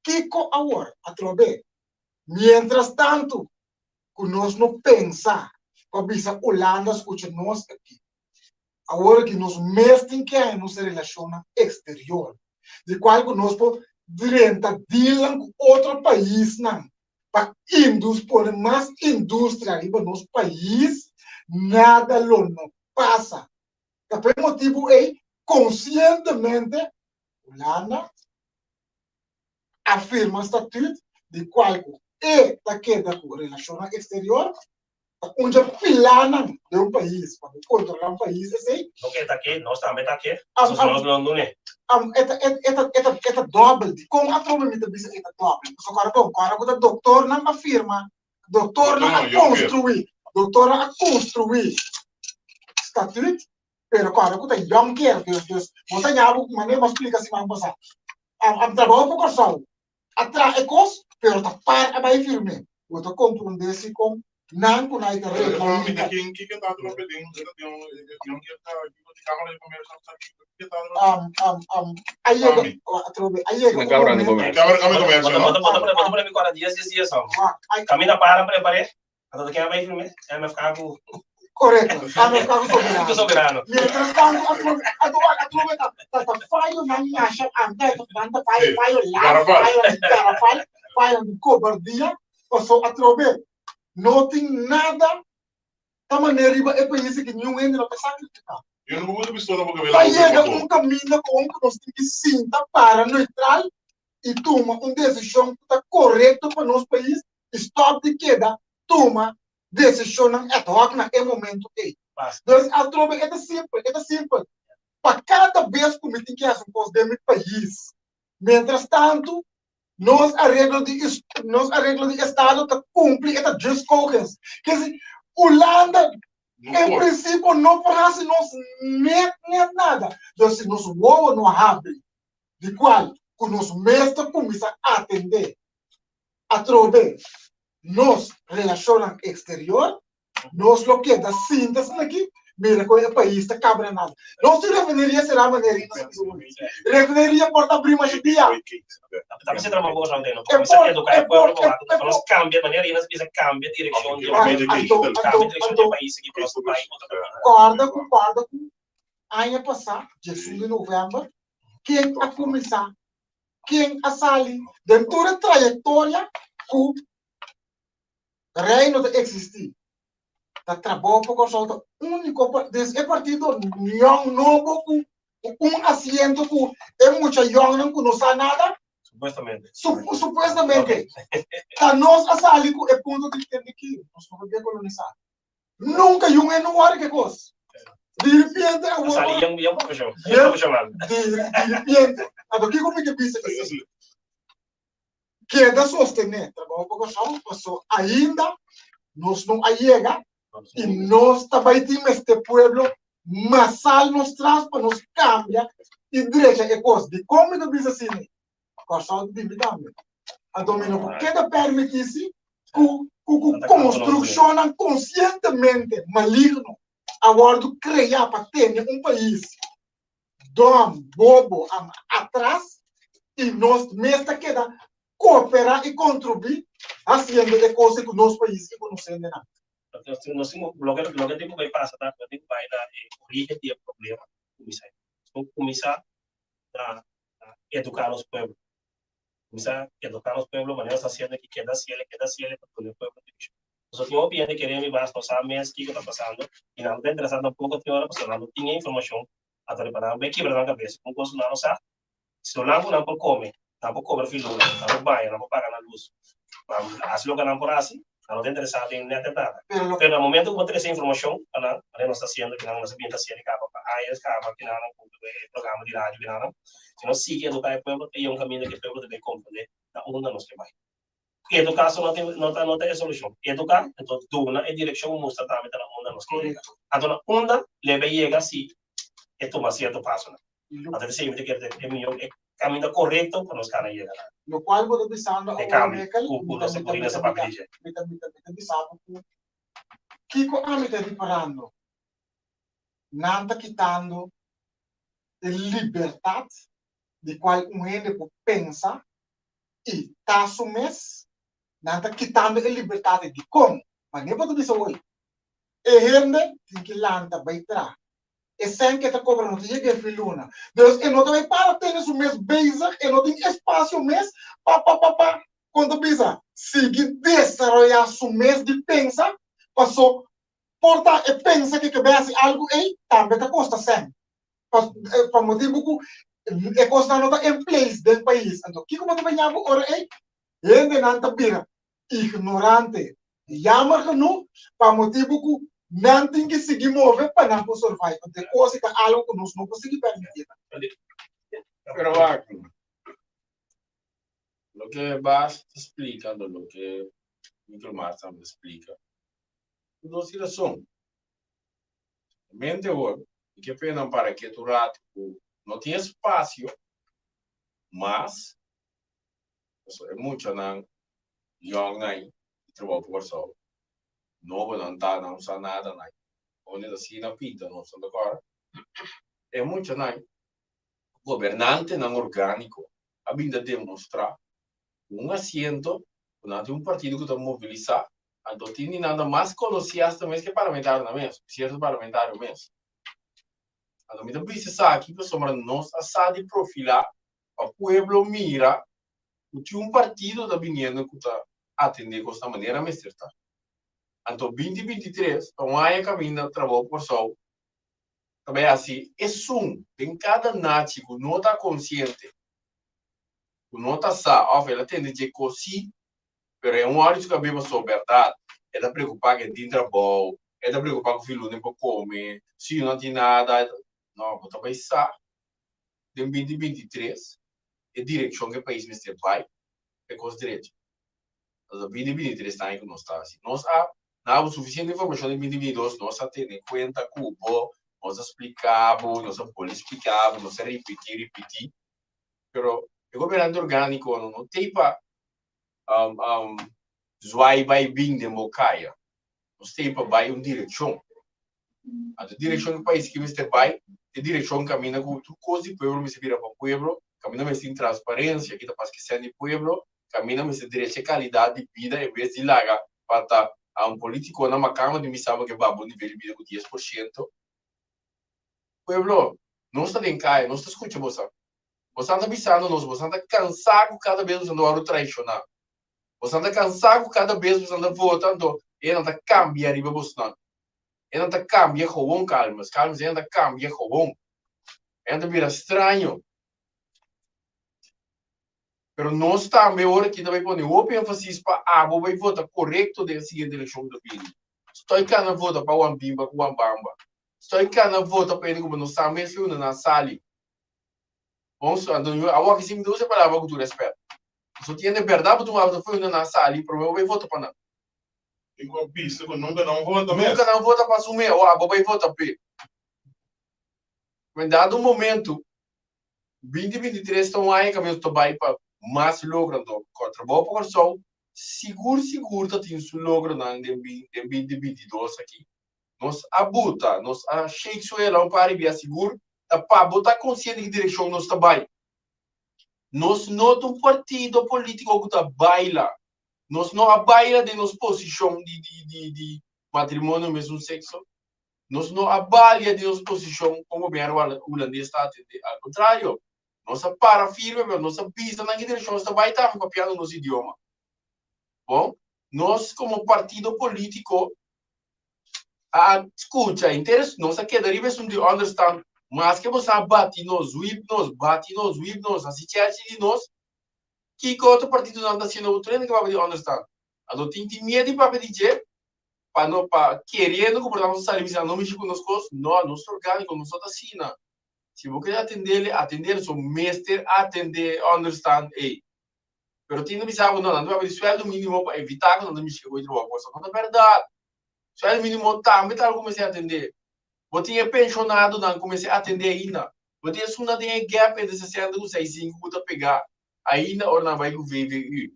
que co agora a trobe. Mientras tanto, conosco pensa, para bisa Holanda escucha nós aqui. Agora que nós mesmo que é nossa relação exterior, de qual conosco direta dealam com outro país não. para pôr mais indústria em nosso país, nada lo não passa. O motivo é, conscientemente, Holanda afirma o estatuto de qual é daquela relação exterior, onde pilana de país, para controlar país, assim. Não quer estar aqui, nós também está aqui. Nós não é. Esta doble, como a trova me diz esta doble. Só cara o doutor não afirma, doutor não a construir estatuto, pero cara o young care, Deus, você já algo maneira explica assim mais passar. A trabalho por corção, atra ecos, pero tá par a vai firme. Eu tô compreendendo se com não com a ideia. Camina para preparar. Atau que vai filme, vai ficar com correto. Fica soberano. Mientras tanto, a falho na minha acha, anda falho de cobardia, passou a trover. Não tem nada da maneira é para isso que nenhum ainda não precisa criticar. Eu não vou pistola porque eu vai chegar caminho com que nós temos que sinta para neutral e toma uma decisão que está correta para nosso país. Stop de queda, toma decisão naquele momento. Então, a troca é simples. Para cada vez que me tem que fazer um do meu país, mientras tanto, nós arreglos de Estado que cumpre essa just caucus. Quer dizer, Holanda, em princípio, não faz nem nada. Então, se nós não abre, de qual que nós mesmos começamos a atender, a trocar nos relações exterior, nós lo que da síntese aqui, mira que o país está cabrenado. Não se refineria será a maneira refineria por abrir mais dia. Tapi se trabalha boa não tem, bisa educar o povo lá, nós cambia maneira e nós bisa cambia direção de cambia direção do país aqui para o país. Concorda com ano passado, 16 de novembro, quem a começar, quem a sair dentro da trajetória que o reino de existir. Da trabalho por consulta único desse partido young novo com assento com é muita young não conhece nada supostamente tá nós a sair com é ponto de ter que nós vamos decolonizar nunca young é não hora que coisa de repente a sair young profissional de repente a do que como que pensa que é da sostener trabalho por consulta passou ainda nós não chega e nós também temos este pueblo massal nos traz para nos cambiar e direita é coisa de como eu diz assim corção de dividendo a domínio porque da permitir-se que construção conscientemente maligno a bordo criar para ter país dom bobo atrás e nós mesmo queda cooperar e contribuir fazendo de coisas que o nosso país não sendo nada. Nós temos lo que temos que passar, tá? Lo que vai na origem do problema, começar a educar os pueblos, começar a educar os pueblos, maneira fazendo que queda cielo para o pueblo. Nós temos opinião de querer me basta, nós sabemos o que está passando e não está interessado um pouco de hora, porque não tinha informação a preparar, bem quebrar na cabeça, com coisa não sabe. Se o lampo não pode comer, não pode cobrar filho, não pode banhar, não pode pagar na luz, assim lo que não pode assim. Não está interessado em nada. Pero no momento que você tem essa informação, a gente está fazendo, que não está fazendo capa, que não programa de rádio, que não. Se nós seguimos educar o povo, tem caminho que o povo deve compreender, da onde nós vai. Educação não tem solução. Educar, então, dona e direção mostra também da onde nós queremos. Então, onde leva e chega assim, é tomar certo passo. Até sempre que é melhor, é caminho correto para nós caras chegar. No qual vou pensando a nossa papel. Kiko está reparando, não está quitando a liberdade de qual gente pensa e está assumindo, não está quitando a liberdade de como. Mas nem pode dizer hoje. E gente tem que lançar vai trás. E sem que está cobrando, não tem que filuna. Deus, e não também para ter isso mesmo basic, e não tem espaço mesmo, quando pisa, sigue desarrollar su mes de pensa, passou porta e pensa que vai algo aí, também tá costa sempre. Para motivo que é costa não tá em place do país. Então, que como que vai nhabo ora aí? Gente não tá bira, ignorante. Jammer genoeg, para motivo que não tem que seguir mover para não survive. Então, coisa que algo que nós não conseguimos permitir. Pero Marco, lo que vas explicando, lo que Micro Marta me explica, dos razões. Mente agora, que pena para que tu rato não tem espaço, mas é muito não young não trabalho por só, não não tá não sabe nada não, onde assim na pinta não são agora, é muito não governante não orgânico, a vinda demonstrar assento um partido que está mobilizado, então tem nada mais colossiasta mesmo que parlamentar na mesmo, certo parlamentar mesmo. Então, me precisa aqui para somar nós a de profilar o povo mira o partido da vindo que está atender com esta maneira mais certa. Então, 2023, então aí caminho trabalho por sol. Também assim, é em cada nação que não está consciente, que não está sabe, ela tem de cosi, pero é hora que a sua verdade, é da preocupar que tem trabalho, é da preocupar que o filho não pode comer, se não tem nada, não, mas também sabe, em 2023, a direção que o país vai, é com os direitos. Então, 2023 está aí que nós estamos assim. Nós temos suficiente informação em 2022, nós temos em conta que o povo, nós explicamos, nós explicamos, nós repetir, pero o governo orgânico não tem para vai bem de mocaia. Nós temos para vai uma direção. A direção do país que você vai, a direção caminha com tudo coisa do povo, me se vira para o povo, caminha mais em transparência, que está para esquecer do povo, caminha mais direito de qualidade de vida, em vez de largar para estar a político na macama de me sabe que vai bom nível de vida com 10%. Povo, não está em caia, não está escutando você. Você está pensando nós, você está cansado cada vez você anda traicionar. Você está cansado cada vez você anda votando, e não está cambiando riba você não. E não está cambiando gewoon calmas, e não está cambiando gewoon. E não está vira estranho. Pero nós também agora que também põe o ênfase para vai votar correto da seguinte eleição do PIN. Estou cá votar para o Ambimba, com o Ambamba. Estou cá votar para ele como nós também se une na sala. Vamos, então, agora que se me deu essa palavra com tu respeito. Se tem verdade, tu vai foi na sala e provavelmente vai votar para não. Igual pista, nunca não vota mesmo. Nunca não vota para assumir, ou vai votar para. Mas dado um momento, 2023 estão aí, caminho do vai para mais logrando contra o população, seguro tá tendo logro em 2022 aqui. Nós abuta, nós achei que ela um pare via seguro, para botar consciente que direção nós trabalha. Nós não partido político que está baila, nós não a baila de nossa posição de matrimônio mesmo sexo, nós não a baila de nossa posição como o governo holandês está atendendo, ao contrário. Nossa para firme, nossa pista na direção está vai estar copiando nosso idioma. Bom, nós como partido político, escuta, interesse, nossa que deriva de understand, mas que você bate nos, whip nos, assim de nós, que outro partido não está sendo o treino que vai understand. Então tem medo para dizer, para não para querendo comportar nossa serviço, não mexer conosco, não, nosso orgânico, nosso assina. Se você atender seu mestre, atender, understand, Pero tem que saber, não vai ter sueldo mínimo para evitar que não me chegue a outra coisa. Não é verdade. Sueldo mínimo também está comecei a atender. Você é pensionado, não comecei a atender ainda. Você só tem gap entre 60 e 65 para pegar. Ainda ou não vai com o VVU.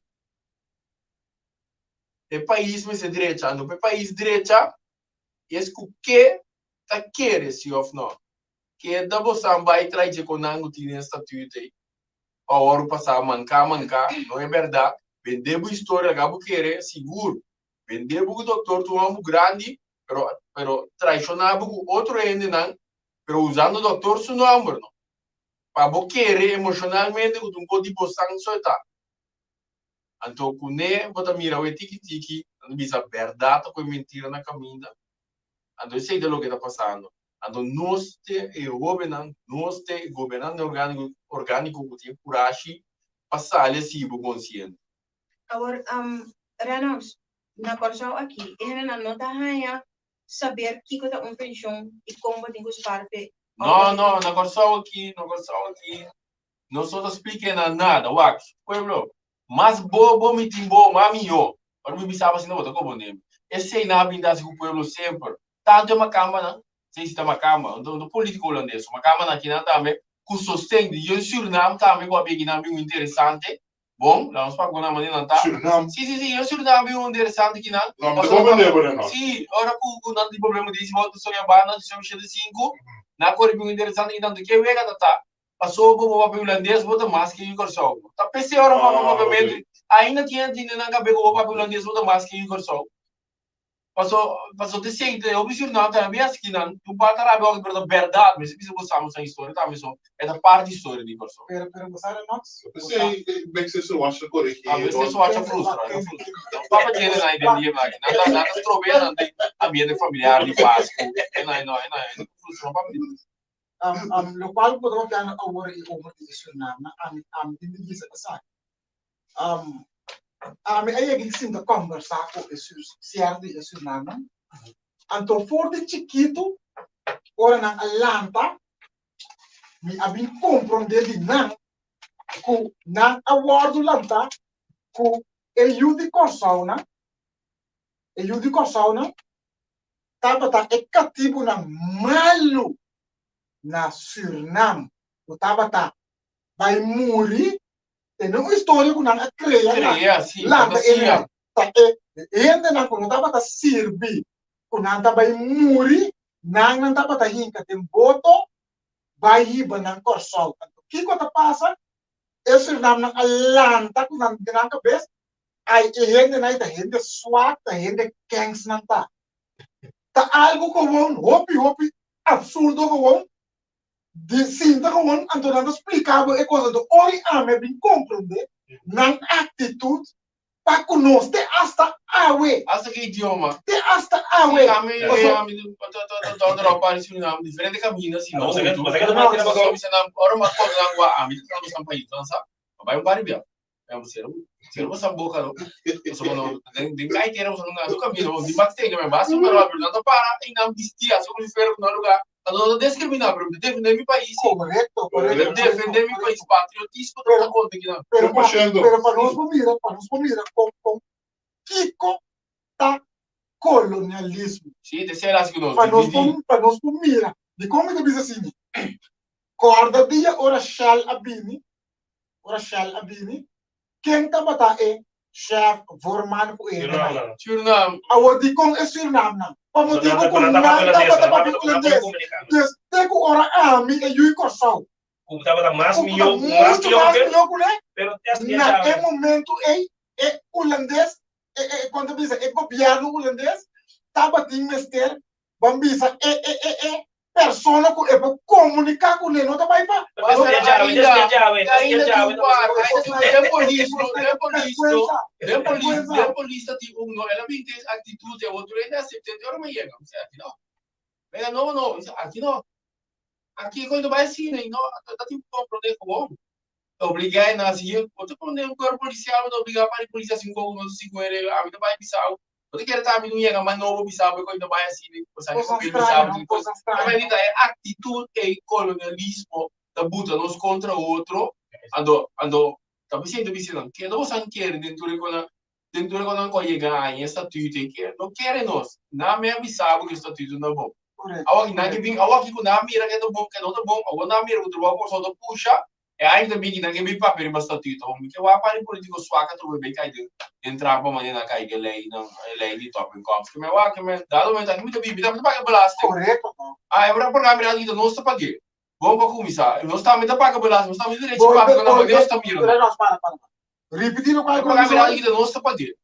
É país, mas é direita. Não é país direita. É o que está querendo, se ou não. Que é da você vai trazer com o que tem estatuto aí. A hora passar mancar, não é verdade. Vendemos história, acabo querer, seguro. Vendemos o doutor, tomamos grande, pero traicionamos o outro ainda não, pero usando o doutor seu número, não. Para querer emocionalmente, com um pouco de poção, só está. Então, quando você mira o tiki-tiki, não bisa verdade ou mentira na caminho. Então, isso é o que está passando. Então, nós temos governante orgânico que tem coragem passar esse consciente. Agora, Reynolds, na corção aqui, ele não está saber que é uma pensão e como tem que usar não, na corção aqui, não só explica nada, wax, pueblo, mas bobo me timbo, maminho, para me pensar assim, não vou como nem. Esse aí na vinda assim o pueblo sempre, tanto é uma câmara, sei se é uma câmara, do político holandês, uma câmara aqui na também, com sustento de Suriname também, com a pequena muito interessante. Bom, vamos para alguma maneira tá. Sim, eu Suriname é interessante aqui na. Não, mas como é, sim, ora com não tem problema disso, volta só a banda, se chama de 5, na cor muito interessante, então que é tá. Passou por o holandês, bota mais que o corso. Tá pensei ora provavelmente ainda tinha na cabeça o holandês, bota mais que o corso. Passou de sempre, eu vi jornal também assim, não, tu pode estar a ver a verdade, mas se você gostar da história, tá, mas é da parte da história de corso. Pero você não. Sim, bem que você só acha correto. A vezes você só acha frustrado. Não estava tendo na ideia, mas nada trobando ambiente familiar de Páscoa. Não, frustrado para mim. Lo qual podemos ver over isso na indígena sabe. Aí que sim da conversar com esses certo isso não. Então for de chiquito, ora na Atlanta, me abin compreender de não, com na award Atlanta, com de Corsauna, tava é cativo na malu na Suriname, o tava vai morrer. Tem uma história que não cria sim, lá ainda na quando tava servir, quando tava vai morrer, não tava hinca tem boto, vai ir na Corsol. O que que passa? Esse Suriname na Atlanta, quando na cabeça, aí ainda na ainda swat, ainda gangs não tá. Tá algo como hopi absurdo como de sinta como Antônio explicava é coisa do ori ame bem compreender na atitude para conosco hasta awe hasta que idioma te hasta awe ame diferente caminho assim não Você ora uma coisa na água ame estamos em país dança vai baribia é um ser uma boca não somos de cai ter um caminho de mais tem que me basta uma pergunta para e não distia sobre o lugar. Não discriminar, mas defender meu país. Correto. Defender meu país, patriotismo, toda conta aqui não. Pero para nós comida com Kiko tá colonialismo. Sim, de ser assim que nós. Para nós comida. De como que diz assim? Corda dia ora shall abini. Quem tá bata é chef Vorman ko ele. Suriname. Awo di kong é Suriname na. Como digo com nada para holandês. Desde que ora ami é yui corção. Como tava mais milhão, pero naquele momento é holandês, quando diz é governo holandês, tava de investir, bambisa persona que é para comunicar com ele, não tá vai para. Polícia tipo não, ela me tem atitude, outro ele aceita, eu não ia, não, aqui não. Aqui quando vai assim, não, tá tipo problema com obrigar na assim, outro problema com o policial, não obrigar para a polícia 5 ele, a vida vai pisar. Você quer estar me ia, mas não vou pisar, porque quando vai assim, você não pisar, mas é atitude e colonialismo da buta nos contra outro, ando, tá pensando, que não você quer dentro de quando não chegar em estatuto que não querem nós, não me avisava que o estatuto não é bom. Awak ko na mira que é bom, que não é bom, agora na mira o trabalho por só do puxa, é ainda bem que não é papel mas estatuto, que o aparelho político suaca tudo bem cai de entrar para manhã na cai que lei não lei de top incomes, que me wa que me dado momento aqui muito bem, muito paga balaste. Correto. Ah, é para pagar mira ainda não está pague. Bom para começar, não está me paga balaste, não está me direito para pagar não está mira. Para. Repetir o que pagar mira ainda não está pague.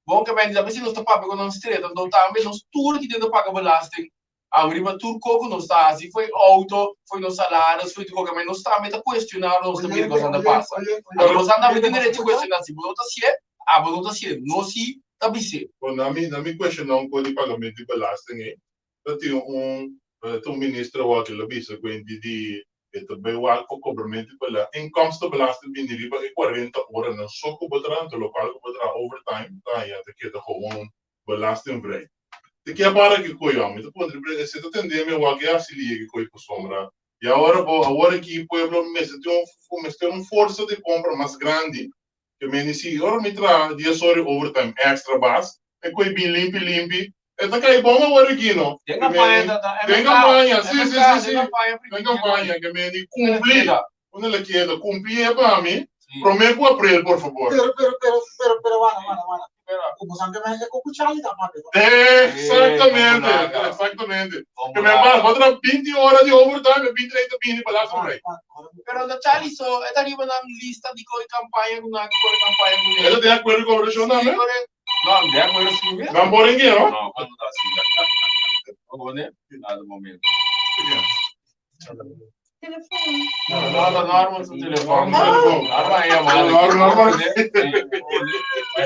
Bom que me diz, mas se não está paga não estreita, então tá me não tudo que dentro paga balaste. A riba turco que não está assim, foi auto, foi nos salários, foi tudo que não está, mas está questionando, não está vendo coisa da passa. Agora, nós andamos de direito questionando, se você é, Mas não está não se está bem. Na minha questão com o pagamento de belasting, dat tem ministro que ele disse que também o alto cobramento pela inkomstenbelasting binnen die bij 40 horas na soko bedrag, de lokale bedrag overtime, dan ja, dat je gewoon belastingvrij. De que para que coisa, mas depois de se atender meu aqui a se liga que coisa por sombra. E agora que o pueblo tem força de compra mais grande. Que me disse, ora me tra 10 horas overtime extra bas, e coi bem limpi. Então cai bom agora aqui, não? Tem campanha, tem campanha, sim. Tem campanha que me diz cumprir. Quando ele quer cumprir para mim, prometo o april, por favor. Pero, Ana. O Bosante me dice cucuchali da parte. Exatamente. Que me passa outra 20 horas de overtime, 20, 30 mil para lá também. Pero na Charlie, so, esta arriba na lista de campanha, na campanha. Ele tem acordo com o Brasil também? Não, de acordo sim mesmo. Não por ninguém, não? Não, quando está assim. Agora, né? Nada no momento. Telefone. Não, normal do telefone. Normal é, mano. Normal.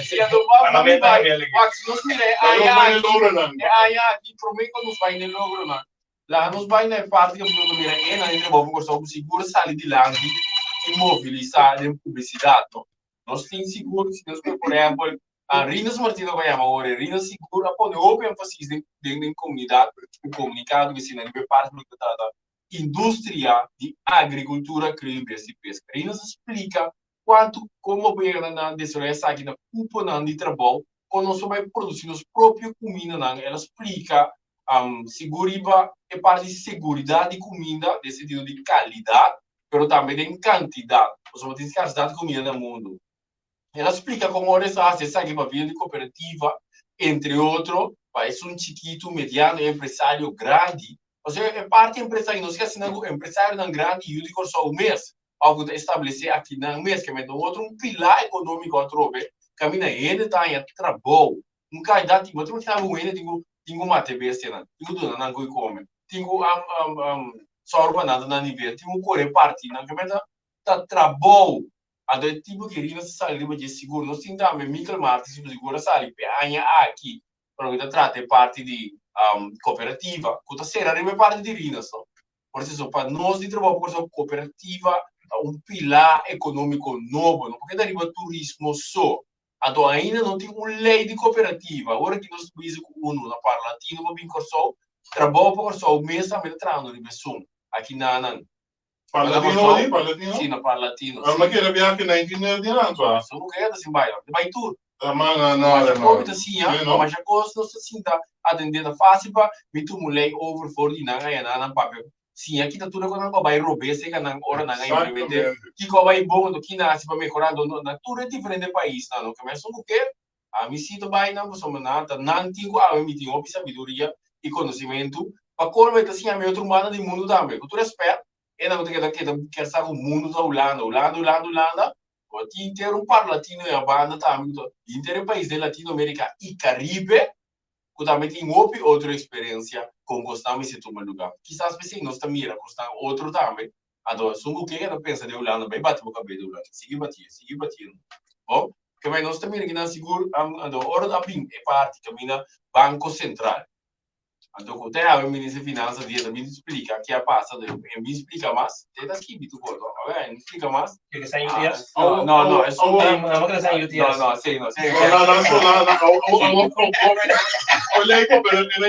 Se é do papo, me vai. Mas nos mire, aí aqui prometo nos vai nem logro não. Lá nos vai na parte que eu mira, é na entre vamos gostar de seguro sair de lá e mobilizar em publicidade. Nós temos seguro, se nós por exemplo, a Rinas Martino vai chamar agora, Rinas seguro, põe o ênfase dentro da comunidade, o comunicado que se não é parte do tratado. Indústria de agricultura, crioulos e pesca. Ele nos explica como o governo desenvolve aqui na cúpula de trabalho, quando nós vamos produzir nossa própria comida. Ela explica segurança e parte de segurança de comida, no sentido de qualidade, mas também de quantidade. Nós vamos ter escassez de comida no mundo. Ela explica como eles fazem essa via de cooperativa, entre outros, para chiquito, mediano, empresário grande. Ou seja, é parte empresária, não se esquece, empresário não grande e o só o mês, algo de estabelecer aqui no mês, que é outro pilar econômico, outro bem, caminha ainda está em trabalho, um candidato, tipo, eu tenho ainda tenho uma TV cena, tenho dona não go come, tenho sorba nada na nível, tenho correr parte, não que tá trabalho, a do tipo que riva se sai de seguro, não se dá me Michael Martins seguro sai anha aqui, para que trate parte de cooperativa, quando você arriva parte de Rinas, por isso para nós de trabalho com cooperativa pilar econômico novo, não porque deriva turismo só, então ainda não tem uma lei de cooperativa, agora que nós dizemos que uno na Parlatino vai vir corso, trabalho por corso, mês também trando de pessoa aqui na Parlatino? Sim, na Parlatino. Mas que era viagem na internet de lá, só? Só não quer assim vai tudo. Não. Mas já gosto de assim tá atendendo fácil para muito mulher over 40 na papel. Sim, aqui tá tudo quando vai roubar, sei que na hora na implementar. Que vai bom do que nasce para melhorar na tudo é diferente país, não. Que mais o que a mim se tu vai não só nada, não tenho a mim tenho sabedoria e conhecimento para como assim a minha outro humano do mundo também. Tu respeita, é não que quer saber o mundo da Holanda. O inteiro Parlatino e a banda também, o inteiro país de Latinoamérica e Caribe, que também tem outra experiência com gostamos de tomar lugar. Quizás assim nós também gostamos outro também. Então, o que ela pensa de Holanda, bem bate o cabelo de Holanda, sigue batendo. Bom, que vai nós também aqui na seguro, a hora da PIM é parte caminha Banco Central. Então, quando a ministra de Finanças me explica que a passa, me explica mais, tem aqui, me explica mais. Que sai UTS? Não, é só não que sai UTS. Não, sei. Olha aí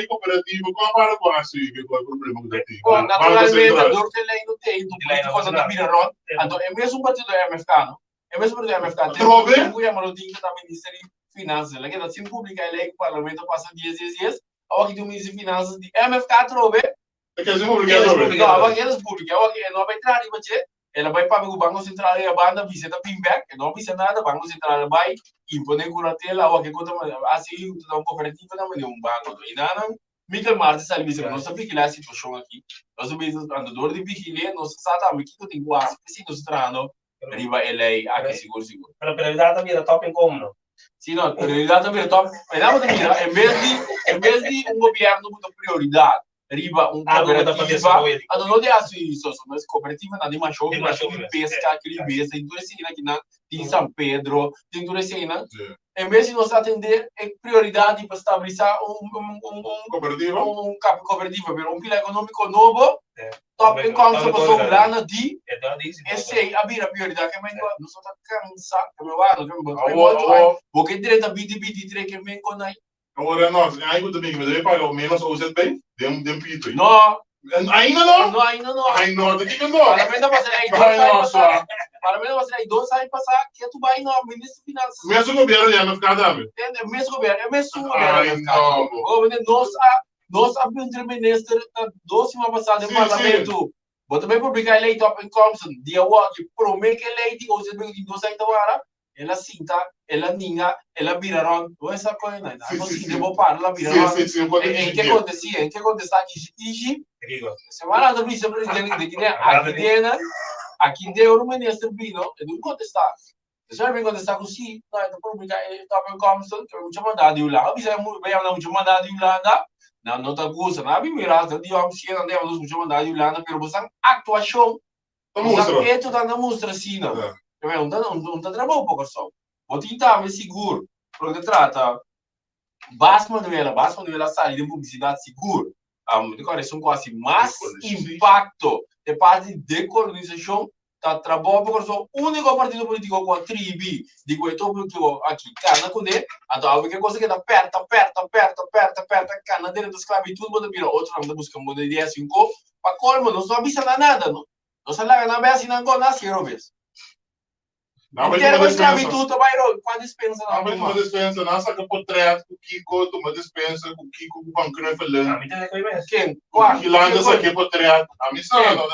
cooperativo, qual para com a sua, que qual é o problema que tem? Naturalmente, a dor que ele não tem, quando está virando, então é mesmo partido do MFK, não? É mesmo partido do MFK. Trove? Eu ia mandar o ministro de Finanças, ele que assim publica, ele que o parlamento passa dias. Aqui do Ministro de Finanças de MFK trove. É que eles não publicam. Não, eles publicam. Não vai entrar em você. Ela vai para o Banco Central e a banda visita Pimback. Não precisa nada. O Banco Central vai impor curatela ou que coisa assim, uma cooperativa também um banco. E não, Michael Martins sabe dizer, nós sabemos que é a situação aqui. Nós sabemos que andador de vigília, nós sabemos que tem quase preciso trano. Riba LA aqui seguro. Pero prioridade também é top em como não? Sim, não, prioridade também é top. Em vez de um governo com prioridade, riba cooperativa, não de isso, mas cooperativa na animação, de pesca, aquele besta, tem tudo isso aqui na em São Pedro, tem tudo isso aí, né? Em vez de nós atender, é prioridade para estabilizar cooperativa, cooperativa, pero um pilar econômico novo, top em como se passou grana de, esse aí, a prioridade, que mais não só está cansado, que meu ano, porque direito a BD3 que vem com aí. Agora nós, aí também, mas ele paga menos OZB, dem pito. Não. Ainda não? Não, ainda não. Ainda não, daqui que não. Para mim não vai ser aí, dois anos passar, que tu vai não, ministro de finanças. Mesmo governo já não fica dando. Mesmo governo, é mesmo governo. Nós abrimos o ministro, dois semana passada no parlamento. Mas também publicar eleito em Compson, dia que promete que eleito, ou seja, nós ainda agora, ela cinta, ela ninga, ela viraram, não é essa coisa, não. Não se deu para, ela viraram. Sim, em que acontecia? Em que acontecia aqui? Semana da vice-presidente de Guiné, aqui deu o ministro Bino, e não contestar. Já vem contestar com si, não publicar, ele estava em Compson, que eu não tinha mandado de Holanda, não tinha mandado de Holanda, não está gosto, não havia mirado, de homem, se não tinha mandado de Holanda, mas você atuação, você está na mostra assim, não. Não está trabalhando um pouco só. Vou tentar me seguro, porque trata, basta de ela sair de publicidade seguro, agora são quase mais impacto de parte de colonização, está trabalhando porque só o único partido político com a tribo de que eu aqui, cana com ele, então a única coisa que está perto, cana dentro da esclavitud, mas vira outro nome da busca, uma ideia assim, para colmo, não sabe nada, não sabe nada, assim, não nasce, Robes. Não, mas uma esclavitud, quando dispensa não. Mas uma dispensa, não sabe que portreto, o Kiko, uma dispensa, o Kiko, o banco não é falando. Quem? Que lá anda aqui portreto. A missão, não,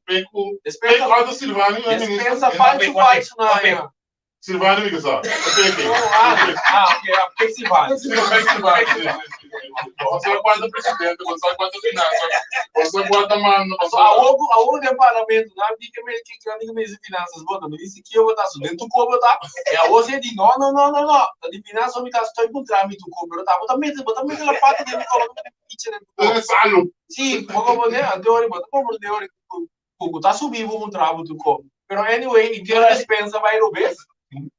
Peco, Peco, Silvano, dispensa falso na Silvano, amigo, só. Ok, a Peco Silvano. Você guarda presidente, você guarda finanças, você guarda mano. A o departamento, não diga que me finanças, bota, me disse que eu vou estar dentro do corpo, tá? E a você diz, não, de finanças, me estou encontrando do corpo, tá? Bota medo a pata dele, é salo. Sim, como né, a teoria, bota como teoria, o tá subindo um travo do corpo. Pero anyway, em que a dispensa vai no beijo? Sim.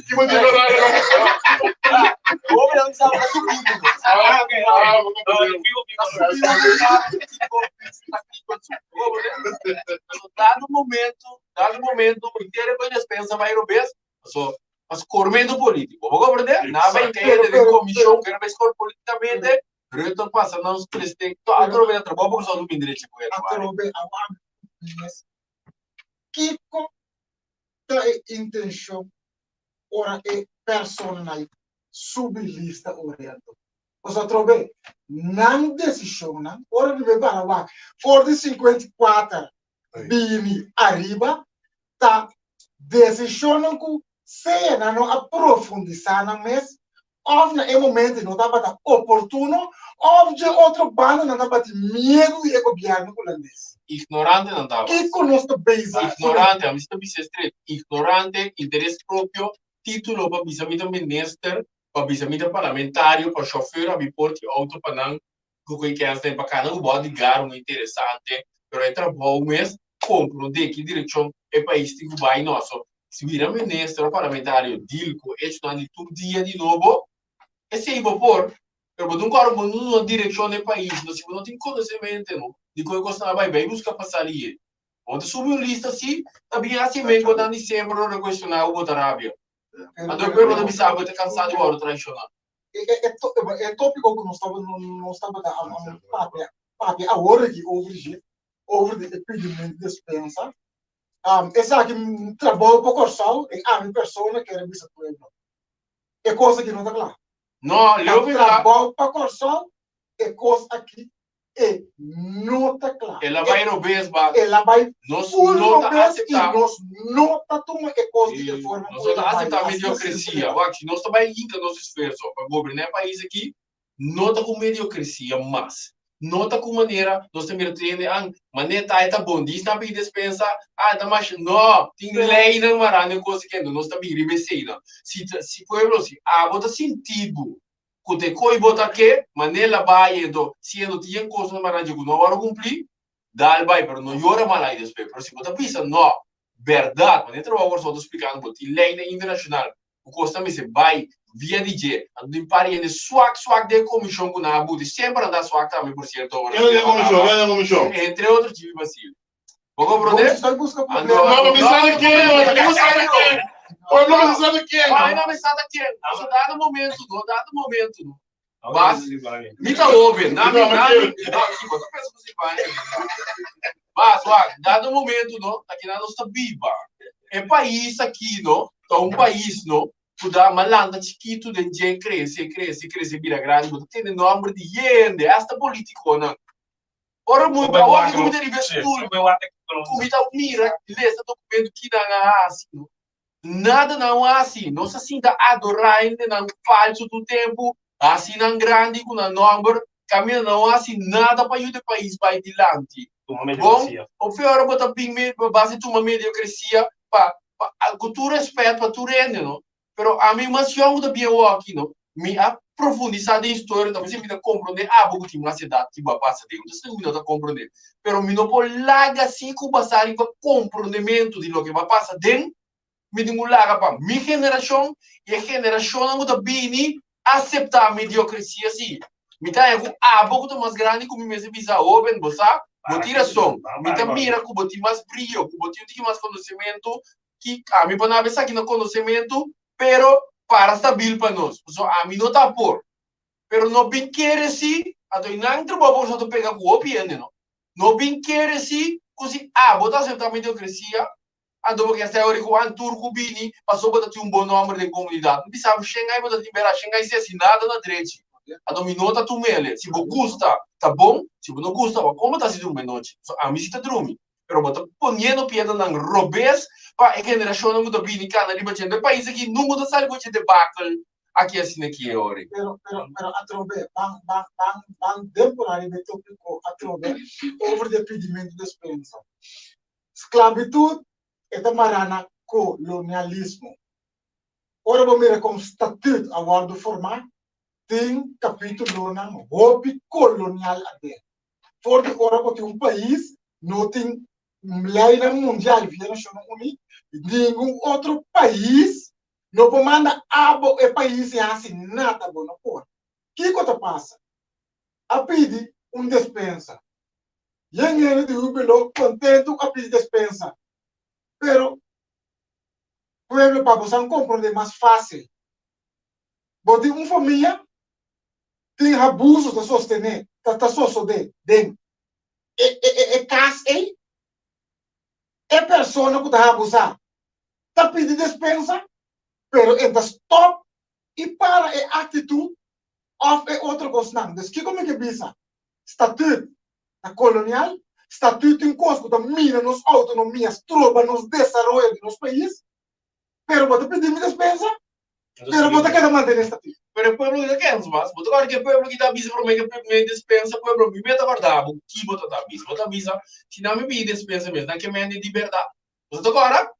Que motivo era? O homem não estava subindo. Dado o momento, inteiro a dispensa vai no beijo. Mas correndo político. Vou compreender? Na vez que ele de comissão, que era mais politicamente, retorno passando aos presidentes, a troca de trabalho, porque só não me direito com ele. A troca Kiko a intenção ora é personal sublista oriento. Você trobe não decisão não ora de para lá for de 54 bini arriba tá decisão com cena não aprofundizar na mês ou na momento não estava oportuno ou de outro bando não estava de medo e governo holandês. Ignorante não estava. Que conosco base. Ignorante, a mim está estreito. Ignorante, interesse próprio, título para bisamita minister, para bisamita parlamentário, para chofer, a me porte auto para não que é para cá não pode ligar um interessante, pero é trabalho mês compro de que direção é país que vai nosso. Se vira ministro parlamentário, dilco, este ano de todo dia de novo, esse aí por pero não quero uma direção do país, não tem conhecimento, não. De coisa que você vai bem, busca passar ali. Quando subir uma lista assim, também assim mesmo, quando em dezembro, eu questionar o Botarábia. A do povo da Bissau, eu estou cansado de agora tradicional. É tópico que nós estamos a hora que houve de pedimento de dispensa. Esse aqui trabalho para o Corsal, e a minha pessoa que era vice-presidente. É coisa que não está claro. Não, eu vi lá. Trabalho para o Corsal, é coisa aqui. E não está claro. Ela vai no mesmo. Ela vai nós não aceitar. Nós não está tomando que coisa de forma. Nós não aceitar a mediocracia. Nós também inca nosso esforço para governar o país aqui. Não está com mediocracia, mas não está com maneira. Nós também temos maneira tá bom. Diz na vida dispensa. Tá mas não tem lei não mará nem coisa que nós também ribeceira. Se povo assim, bota sentido. Kute koi bota que, manela vai, então, se não tinha coisa na maranja que não vai cumprir, dá vai, mas não llora mal aí depois. Mas se você pensa, não, verdade, mas dentro agora só estou explicando, porque lei internacional, o custa me se vai via DJ, ando pari ene swak de comissão com na abude, sempre anda swak também por certo. Quem é a comissão? Entre outros, tive vacilo. Vou brother? Não me sabe quem, não me sabe quem. Não me sabe quem. Vai na mensada quem? Só dado momento, Mas, me tá open, não, aqui, você pensa que você vai. Mas, dado momento, não, aqui na nossa viva. É país aqui, não, é um país, não, tu dá malanda chiquito, de gente cresce, vira grande, mas tem nome de gente, esta política, não. Ora, muito, agora que tu me deriva tudo, tu me dá mira, lesa documento que não assim, nada não é assim, não se sinta adorar, não falso do tempo, assim não grande, com a número, caminho não é assim, nada para o país vai adiante. Bom, o pior é botar bem base de uma mediocracia, para tu respeito, para tu rende, não? Pero a mim, mas eu não bem aqui, não? Me aprofundizar em história, talvez me dá compreender, porque tem uma cidade que vai passar dentro, então me dá compreender. Pero me não pode largar assim, com passar para compreendimento de lo que vai passar dentro, me digo larga para minha geração, e a geração não está bem aceitar a mediocracia, assim. Me tá pouco mais grande, como me visa open, você botar som, me tá mira, com botar mais brilho, com botar mais conhecimento, que a mim para ver aqui no conhecimento, pero para stabil para nós. So, a mim não tá por. Pero não bem querer se, a do não trabalho só pegar com opinião, não. Não bem querer se, assim, botar aceitar a mediocracia, ando que até agora com o turco bini, passou para ter um bom número de comunidade. Não sabe, Xangai para liberar, Xangai se assinada na direita. A dominota tu mele, se você gosta, tá bom? Se você não gosta, como tá se dormindo noite? A mim se tá dormindo. Pero bota ponendo piada na robês, para a geração não muda bem, cara, ali batendo o país aqui não muda sabe que debacle aqui assim aqui agora. Pero a trobe, bang temporário de tópico a trobe over de pedimento de experiência. Esclavitud é marana colonialismo. Ora vamos ver como estatuto agora do formar tem capítulo na hobby colonial até. Por de ora porque um país não tem lei mundial via Nações Unidas, nenhum outro país não pode mandar o país e assim nada bom não pode. Que coisa passa? A pedir despensa. E ele de Ubelo contento a pedir despensa. Pero o pueblo para você compreender mais fácil. Porque uma família tem abusos de sostener, tá só de casa aí, é pessoa que está abusando, está pedindo despensa, pero entra stop e para a atitude of outra coisa não. Então, que como é que pensa? Estatuto na colonial, estatuto em coisa da mina nos autonomias, tropa nos desenvolve nos países, pero você pedir despensa, pero você quer manter estatuto. Pero o pueblo que quer, mas botar agora que o pueblo que dá visa para mim que me dispensa, o pueblo me meta guardar, o que botar visa, se não me pede dispensa mesmo, não que me de liberdade. Você agora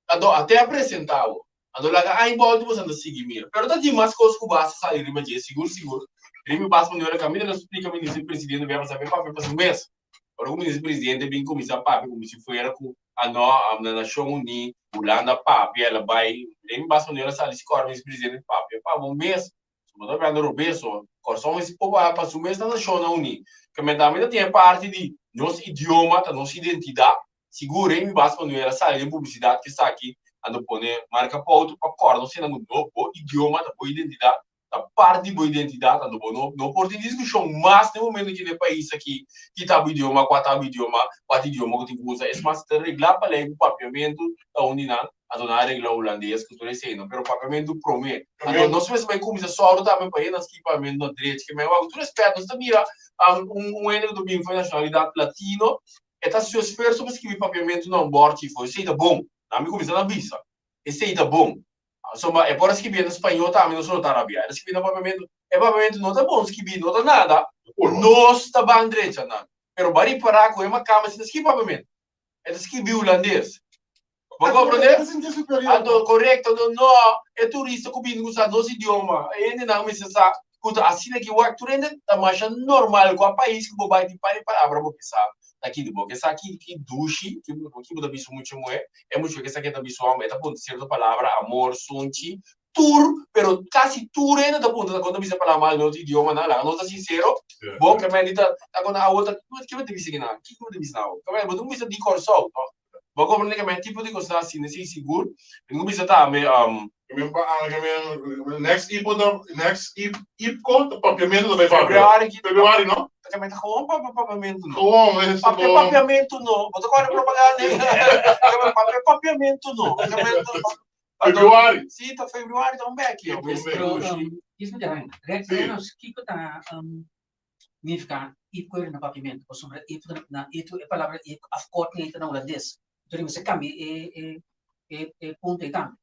até apresentar o ando lá em volta você anda seguir mira. Pero tá de mais coisas que basta sair de magia seguro. Ele me passa maneira caminho não explica me dizer presidente vai saber para fazer um mês. Agora como diz presidente bem começar papo como se fosse com a Nação Unida, Holanda papo, ela vai, ele me passa maneira sair se corre presidente papo um mês. Não está vendo o beso, corção esse povo para o mês da Nação Unida. Que me dá ainda tem parte de nosso idioma, da nossa identidade. Seguro, me passa maneira sair de publicidade que está aqui. Ando poner marca para outro para cor, não sei não o idioma da boa identidade, da parte de boa identidade, ando bom não pode discussão mas no momento que no país aqui que tá o idioma, quatro idioma que tem usa, é mais reglar para ler o papiamento da União, ando na regra holandês que estou dizendo, pero o papiamento promete, ando não se vai começar só a também para ir nas equipamento na direita que me vai tu respeito, você mira ente do bem foi nacionalidade latino, é tá seu esforço para escrever papiamento não borte foi sei tá bom. A mim começa na vista. Esse aí tá bom. É por isso que vem no espanhol também, não sou tarabia. Esse que vem no papiamento não tá bom, esse que vem não tá nada. Nós tá bem direito, não. Pero bari para com uma cama, esse que papiamento. Esse que vem holandês. Vou compreender? Correto, não, é turista que vem usar nosso idioma. Ele não me sabe, Puta, assim que o actor ainda tá mais normal com o país que o vai de palavra vou pensar aqui de boa, que essa aqui que duche, que muda bicho muito é muito que essa aqui tá bicho ao meta ponto certa palavra amor, sunchi, tour, pero quase tour ainda da ponta da conta bicho falar mal no outro idioma lá, não tá sincero. Bom, que me dita tá com a outra, que vai te bicho que não, que vai te bicho não. Que vai, mas não bicho de corso, vou compreender que é tipo de coisa assim, nesse seguro, não bicho tá me next IPCO, papiamento também Februário, não? Também tá com papiamento, não. Como é isso? Papiamento, não. Vou tocar propaganda. Papiamento, não. Februário. Sim, tá Februário, tá um aqui. Pero, isso me dá, reanos, Kiko tá, significa, IPCO na papiamento, ou sobre IPCO na, itu é palavra, afkorting na holandês. Então, você cambia, ponto e cambia.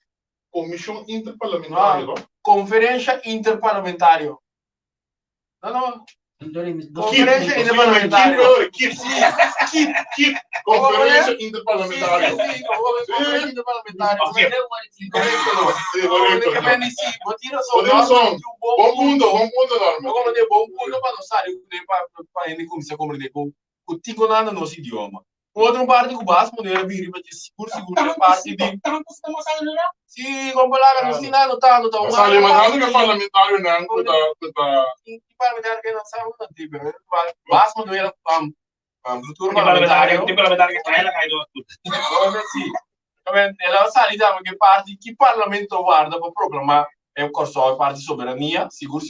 Comissão Interparlamentar, Conferência Interparlamentária. Não. Conferência Interparlamentária. Conferência Interparlamentar. Sim, Conferência Interparlamentária. Bom mundo, normal. Como de bom mundo para nós sair para ele começar a compreender o tico nada no nosso idioma. Outro parte que o básico não era vir para seguro parte de sim, como lá no sinal não tá Sabe, mas não é parlamentário não, parlamentar que não sabe não tem, mas básico não era futuro parlamentário. Tipo parlamentário que ela cai do Sim. Ela salida que parte que parlamento guarda para proclamar o corso parte de soberania, seguro,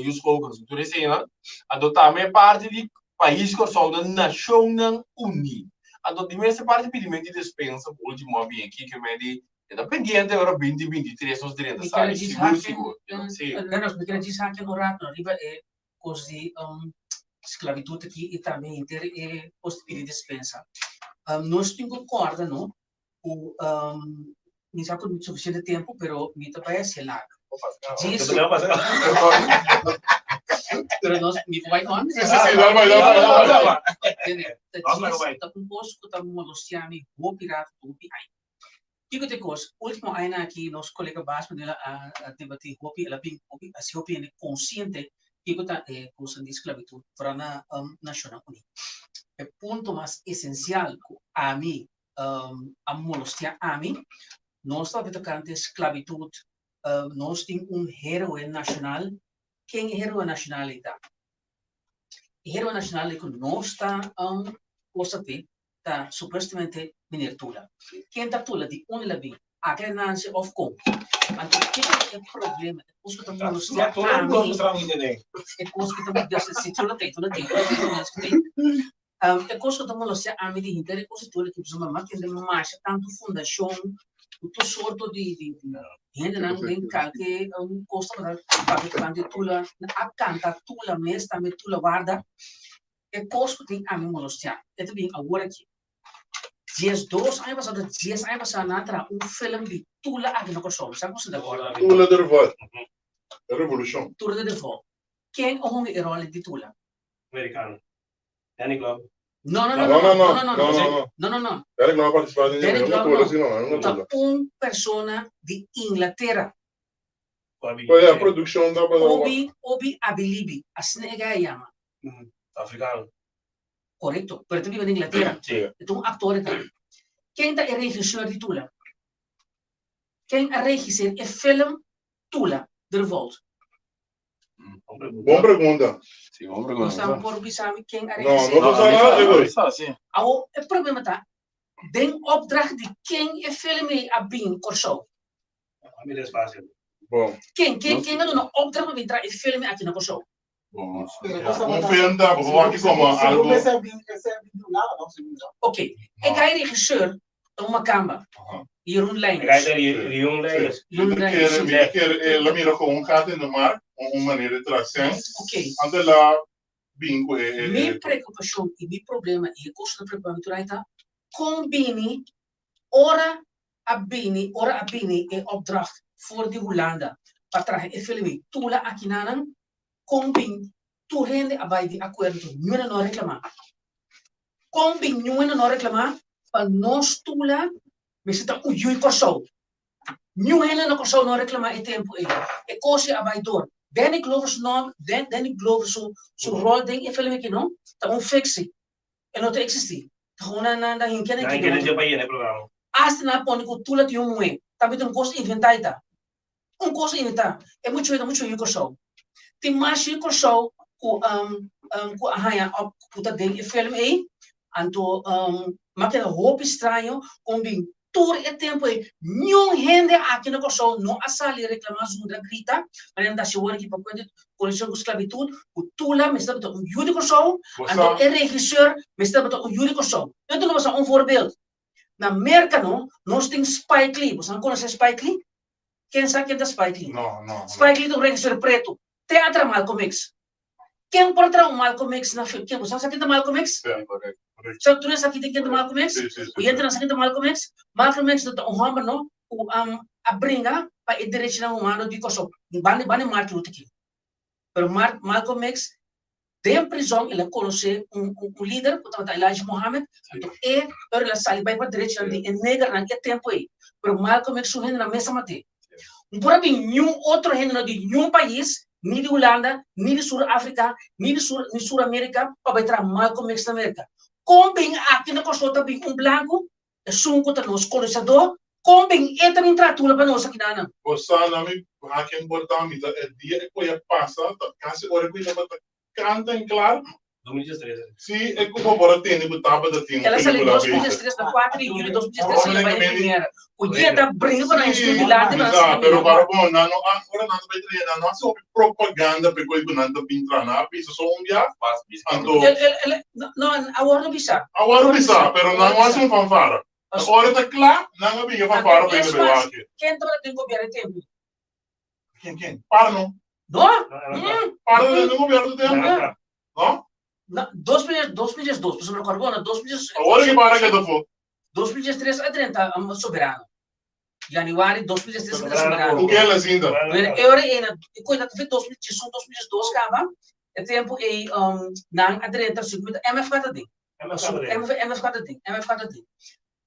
e os colocos do recém, adotar a parte de país corso da Nação Unida. Então, diverse parte de pedimento de dispensa, por último, bem aqui, que me di, é pendiente agora 2023, nós diremos, sabe? Seguro. Sim. Nós me queremos dizer que no rato, arriba é così, esclavitud aqui e também ter possibilidade de dispensa. Nós temos corda, não? O, não já com suficiente tempo, pero me parece largo. Disso. Pero nós me vai on. Sim, dá. Tá composto tá molosiami, o pirata do pai. Que te cos, último ano aqui nós colega Basco dela a debater hopi, ela bem hopi, assim hopi é consciente que tá coisa de esclavitud para na Nacional Unida. O ponto mais essencial a mim, a molostia a mim, nós está tocando esclavitud, nós temos herói nacional. Quem é herói nacionalidade? Herói nacional é que nós está coisa que está supostamente miniatura. Quem está tula de onde ela vem, a ganância of com. Mas o que é o problema? É coisa que estamos nos é coisa que estamos dessa situação tem, é coisa que estamos nos a mim de interesse, coisa toda que precisamos mais que mais tanto fundação, o sorto de gente não tem que custa para quando tula a canta tula mês também tula guarda é coisa que tem a mim molestar. É também agora aqui. 10 anos passado, 10 anos passado natra filme de tula aqui no Kosovo, sabe você agora? Tula de revolta. Revolução. Tula de revolta. Quem é o herói de tula? Americano. Danny Glover. Não. Danny Glover participou de nenhum. Uma pessoa de Inglaterra. Foi a produção da Obi Abilibi, assim é que é chama. Africano. Correto, pero tu vive na Inglaterra. Então, um ator é quem é o regisseur de Tula? Quem é o regisseur é filme Tula, de revolta? Boa pergunta. Sim, boa pergunta. Nós estamos por pensar quem é o regisseur. Não precisa nada. O problema está, den opdracht de quem é filme a bem Kosovo. A mim é fácil. Bom. Quem é uma opdracht para entrar em filme aqui na Kosovo? Bom, um filme da aqui como algo. Ok, é que é regisseur uma câmera e lijn. Ela mira com um gato no mar, uma maneira de tração. Ok. Até lá, bingo. Minha preocupação e meu problema é custo de preparação combine ora a bini é opdracht voor de Holanda. Para trazer o filme Tula aqui na combine tu rende abai de acordo não não reclamar. Combine não reclamar para nós Tula me está o Kosovo. Não é no Kosovo não reclamar é tempo é coisa abai dor. Danny Glover so rol ding e filme que não, tá fictie. E não te existe. Tá na hinkene que não já vai programa. Hasta na pone com tula de moe. Também tem coisa inventada. Coisa inventada. É muito yuko show. Tem mais yuko show com a rainha puta ding e filme aí. Anto maak hoop estranho com bem todo o tempo aí nenhum gente aqui no show não assali reclamação da grita mas ainda se work para quando coleção com esclavitud o tula me está botando jurídico show anto é regisseur me está botando jurídico show eu não vou voorbeeld na América nós tem Spike Lee você não conhece Spike Lee quem sabe quem é Spike Lee não Spike Lee é um regisseur preto teatro Malcolm X quem pode trazer Malcolm X na filme quem você sabe quem é Malcolm X so tu nessa aqui tem que tomar Malcolm X o entra nessa aqui tem Malcolm X do homem não o a brinca para o direito humano de coisa bane Martin Luther King pero Malcolm X tem prisão ele conhece líder que estava Elijah Muhammad então ele saiu para o direito de negra naquele tempo aí pero Malcolm X surgiu na mesa mate por aí nenhum outro gênero de nenhum país nem de Holanda nem de Sul-África nem de Sul-América para entrar Malcolm X na América como bem aqui na costa também branco é sunco tá nos colonizador como bem é também tratula para nós aqui na você não me aqui em Portugal é dia que eu passa quase hora que eu canta em claro 2013 sim é como agora tem que tava da tem ela saiu 2013 na 4 de julho de 2013 ela vai primeira o dia tá brincando para estúdio lá de Brasil pero para bom não agora não vai treinar não só propaganda para coisa não tá pintar na pista só dia não agora não bisa pero não é um fanfara agora tá claro não é bem fanfara para ele ver aqui quem tá tem governo tempo quem para não para não governo tempo não 2012, você não recorda? 2012. Agora que para que eu for? 2013 é 30 soberano. Januário 2013 é soberano. O que ela ainda? Eu era coisa que 2011, 2012 acaba. É tempo e não a 30 50 MF cada dia. MF cada dia.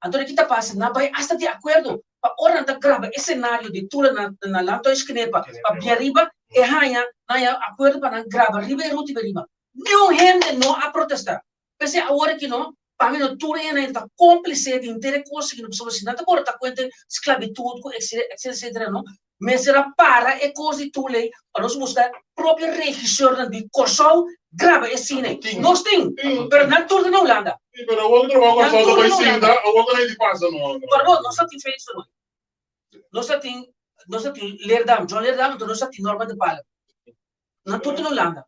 Então aqui tá passa na vai hasta de acordo. Para ora da grava esse cenário de tula na lanto esquepa. Para biariba e rainha na acordo para grava riba e ruti riba. Nenhum gente não a protestar. Pensei agora que não, para mim não tudo ainda está cúmplice de inteira coisa que não precisa assim. Não agora está com esclavitud, etc. Não, mas será para é coisa de tudo aí para nós buscar próprio regisseur de Corsol grava esse cine. Nós tem, pero não tudo na Holanda. Pero o outro vai só vai sim, tá? O outro aí de passa não. Pero nós só tem feito não. Nós só tem Leerdam, John Leerdam, nós só tem Norma de Pala. Não tudo na Holanda.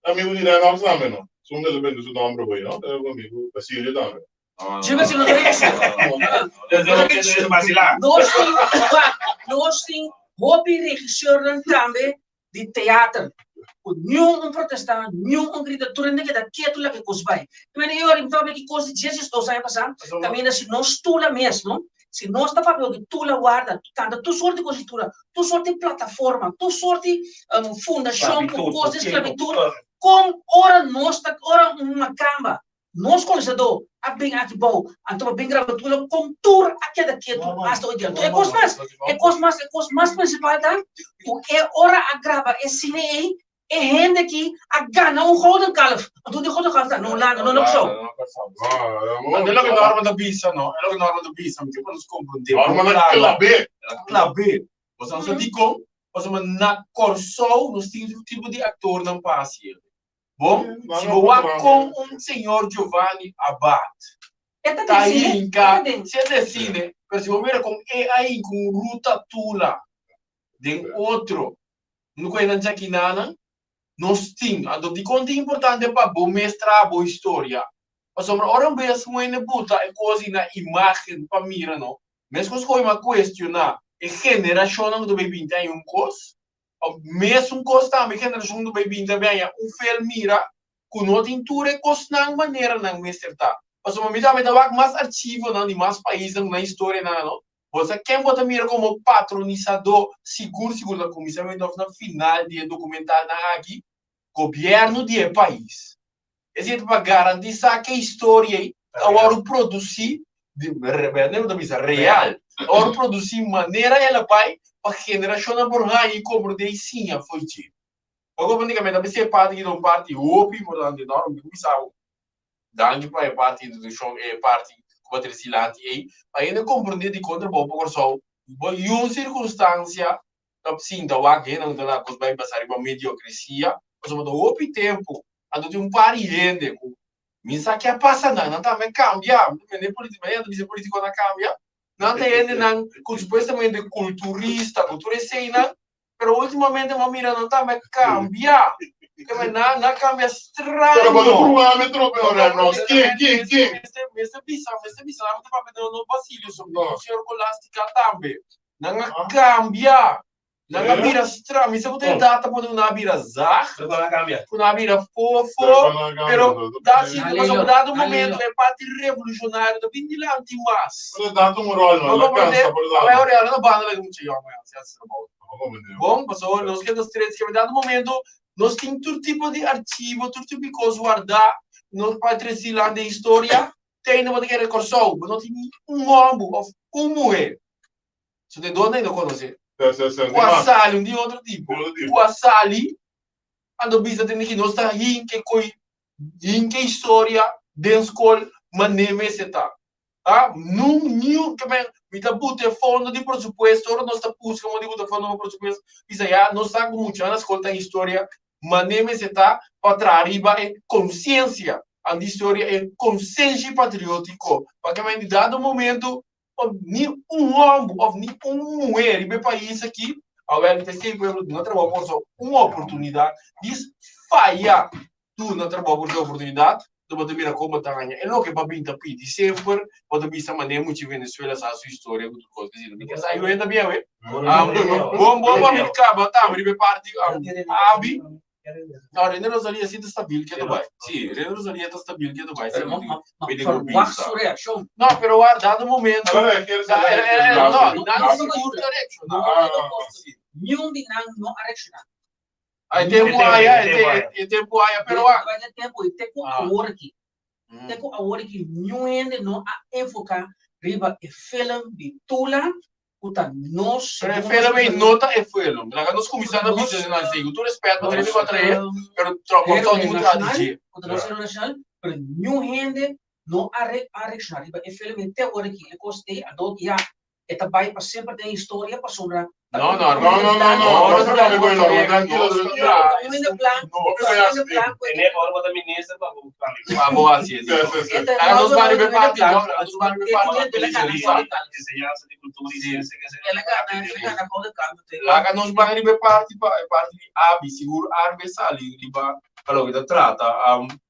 Amigo di Renato Sameno, sono delle belle su Dombro poi, no? Amico Basilio Damero. Ci pensi non nós tem hobby regisseur também de teatro. Nenhum protestar, nenhum grita, tu não quer quieto lá que coisa vai. Mas eu então que coisa de Jesus estou saindo passar, também se nós tula mesmo, se nós está falando que tula guarda, cada tu sorte coisa tu sorte plataforma, tu sorte fundação com coisas esclavitud, com ora nós ora uma camba. Nós colonizador, a bem aqui bom, então bem gravado com tour aqui daqui hasta hoje. É coisa mais principal tá? O é hora a grava é cine é gente que a gana golden calf. Então de golden calf não lá não show. É lo que norma da bisa, não? É lo que norma da bisa, porque quando nos compreende. Norma da clave. Você não sabe como, você na Corsol, nós temos um tipo de ator não passa. Bom, se eu com senhor Giovanni Abad, tá aí em casa, se decide, mas se eu ver com aí com Ruta Tula, de outro, não conheço aqui nada, nós temos, então de quanto é importante para bom mestrar a boa história. Mas sobre hora mesmo ainda buta é coisa na imagem para mirar não, mesmo que eu questionar, a geração do bebê tem coisa. Mesmo também geração do bebê também filme mira com não tem tudo coisa maneira não mestrtar. Mas o momento também dá mais arquivo não de mais países na história não. Você quem bota mira como patronizador seguro da comissão no final de documentário na aqui governo de país. Esse é para garantir que a história agora produzir de real, agora produzir maneira ela vai para a geração por aí como de sim foi tipo. Porque praticamente a ser parte de um parte OPI, portanto, não começava dando para a parte do show, é parte patrocinante e ainda compreender de contra bom por só uma circunstância sim da aqui não da lá que vai passar uma mediocracia mas uma do outro tempo ando de par de gente me sabe que passa não tá vai cambiar nem política ainda dizer político não cambia não tem ainda não com supostamente culturista cultura cena pero ultimamente uma mira não tá vai cambiar que não cambia estranho Pero quando cruamente ora no quem Mr. Bisa, não tá perdendo no Basílio, sobre o senhor Colástica também. Não cambia. Não vira estranho. Mas eu tenho data para não virar zar. Não cambia. Não virar fofo. Pero dá sim, mas o dado momento é parte revolucionário do Vindilanti mas. Mas dá um rol, não alcança por dar. Vai olhar na banda lá muito eu amanhã, bom, pessoal, nós que dos três que dado momento nós temos todo tipo de arquivo, todo tipo de coisa guardar, nós para trazer lá de história, tem uma que recorção, mas não tem ombro, mulher. Se de onde ainda conhece? O assali, um de outro tipo. O assali, ando bisa tem que nós está em que história, dentro escola, mas nem me se tá. Ah, não, que me tá botando fundo de pressuposto, agora nós está buscando de botar fundo de pressuposto, isso aí, nós está com muito na escola tem história, mas nem me se tá para arriba é consciência, a história é consciência patriótico, porque em dado momento ni homem ou nem mulher em país aqui, ao ver que sempre não trabalha por uma oportunidade, diz falha, tu não trabalha por uma oportunidade do botar mira como tá ganhando. É o que para pintar pidi sempre, pode bisa maneira muito Venezuela a sua história, muito coisa assim. Porque saiu ainda bem, ué. Bom, a acaba, tá, mas parte abi. Não, René Rosalia sim está stabil que vai. Sim, René Rosalia está stabil que vai. Não, pero a dado momento. Não, nada seguro direction. Nenhum de nós não direction. Aí tempo aí, pero vai ter tempo e tem com agora aqui. Tem com agora aqui nenhum ainda não a enfocar riba e film de tula uta nós pero film e nota e film lá nós começamos a fazer na sei tu respeito mas ele vai trazer pero troca só de muita dizer o nacional pero nenhum ainda não a direction riba e film até agora aqui é costei a do dia eta vai para sempre tem história para sombra. No, tranquilo.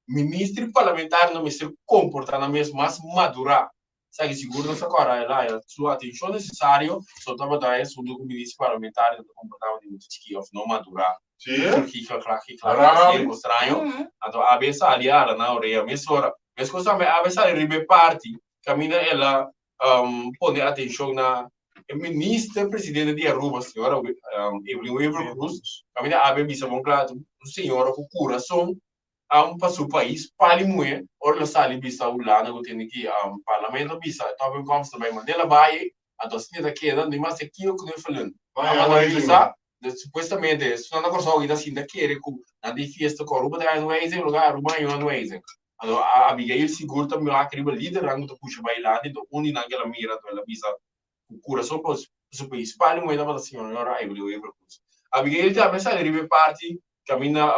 Ministro parlamentar não me se comporta na mesma madura. Sai seguro nessa cara lá, sua atenção necessário, só estava daí sobre o ministro parlamentar do comportamento de muito chique, não maturar. Sim. Que claro, é estranho. Então a vez ali era na orelha, mas coisa a vez ali ribe parte, caminha ela põe atenção na ministra presidente de Aruba, senhora Evelyn Cruz, caminha a vez bisa bom claro, senhora com coração para o país, para mulher, ou sali bisa ulana que tem aqui parlamento bisa, talvez como se vai mandar vai, a docina daqui não mais aquilo que eu falando. A bisa, supostamente, se não consegue ainda assim daqui, na defesa com Aruba da Anuese, lugar Aruba e Anuese. Então a Abigail seguro também a criba liderando do puxa bailando, do unin naquela mira, ela bisa o coração para o país, para mulher da senhora Evelyn Cruz. Abigail também sai ribe parte, caminha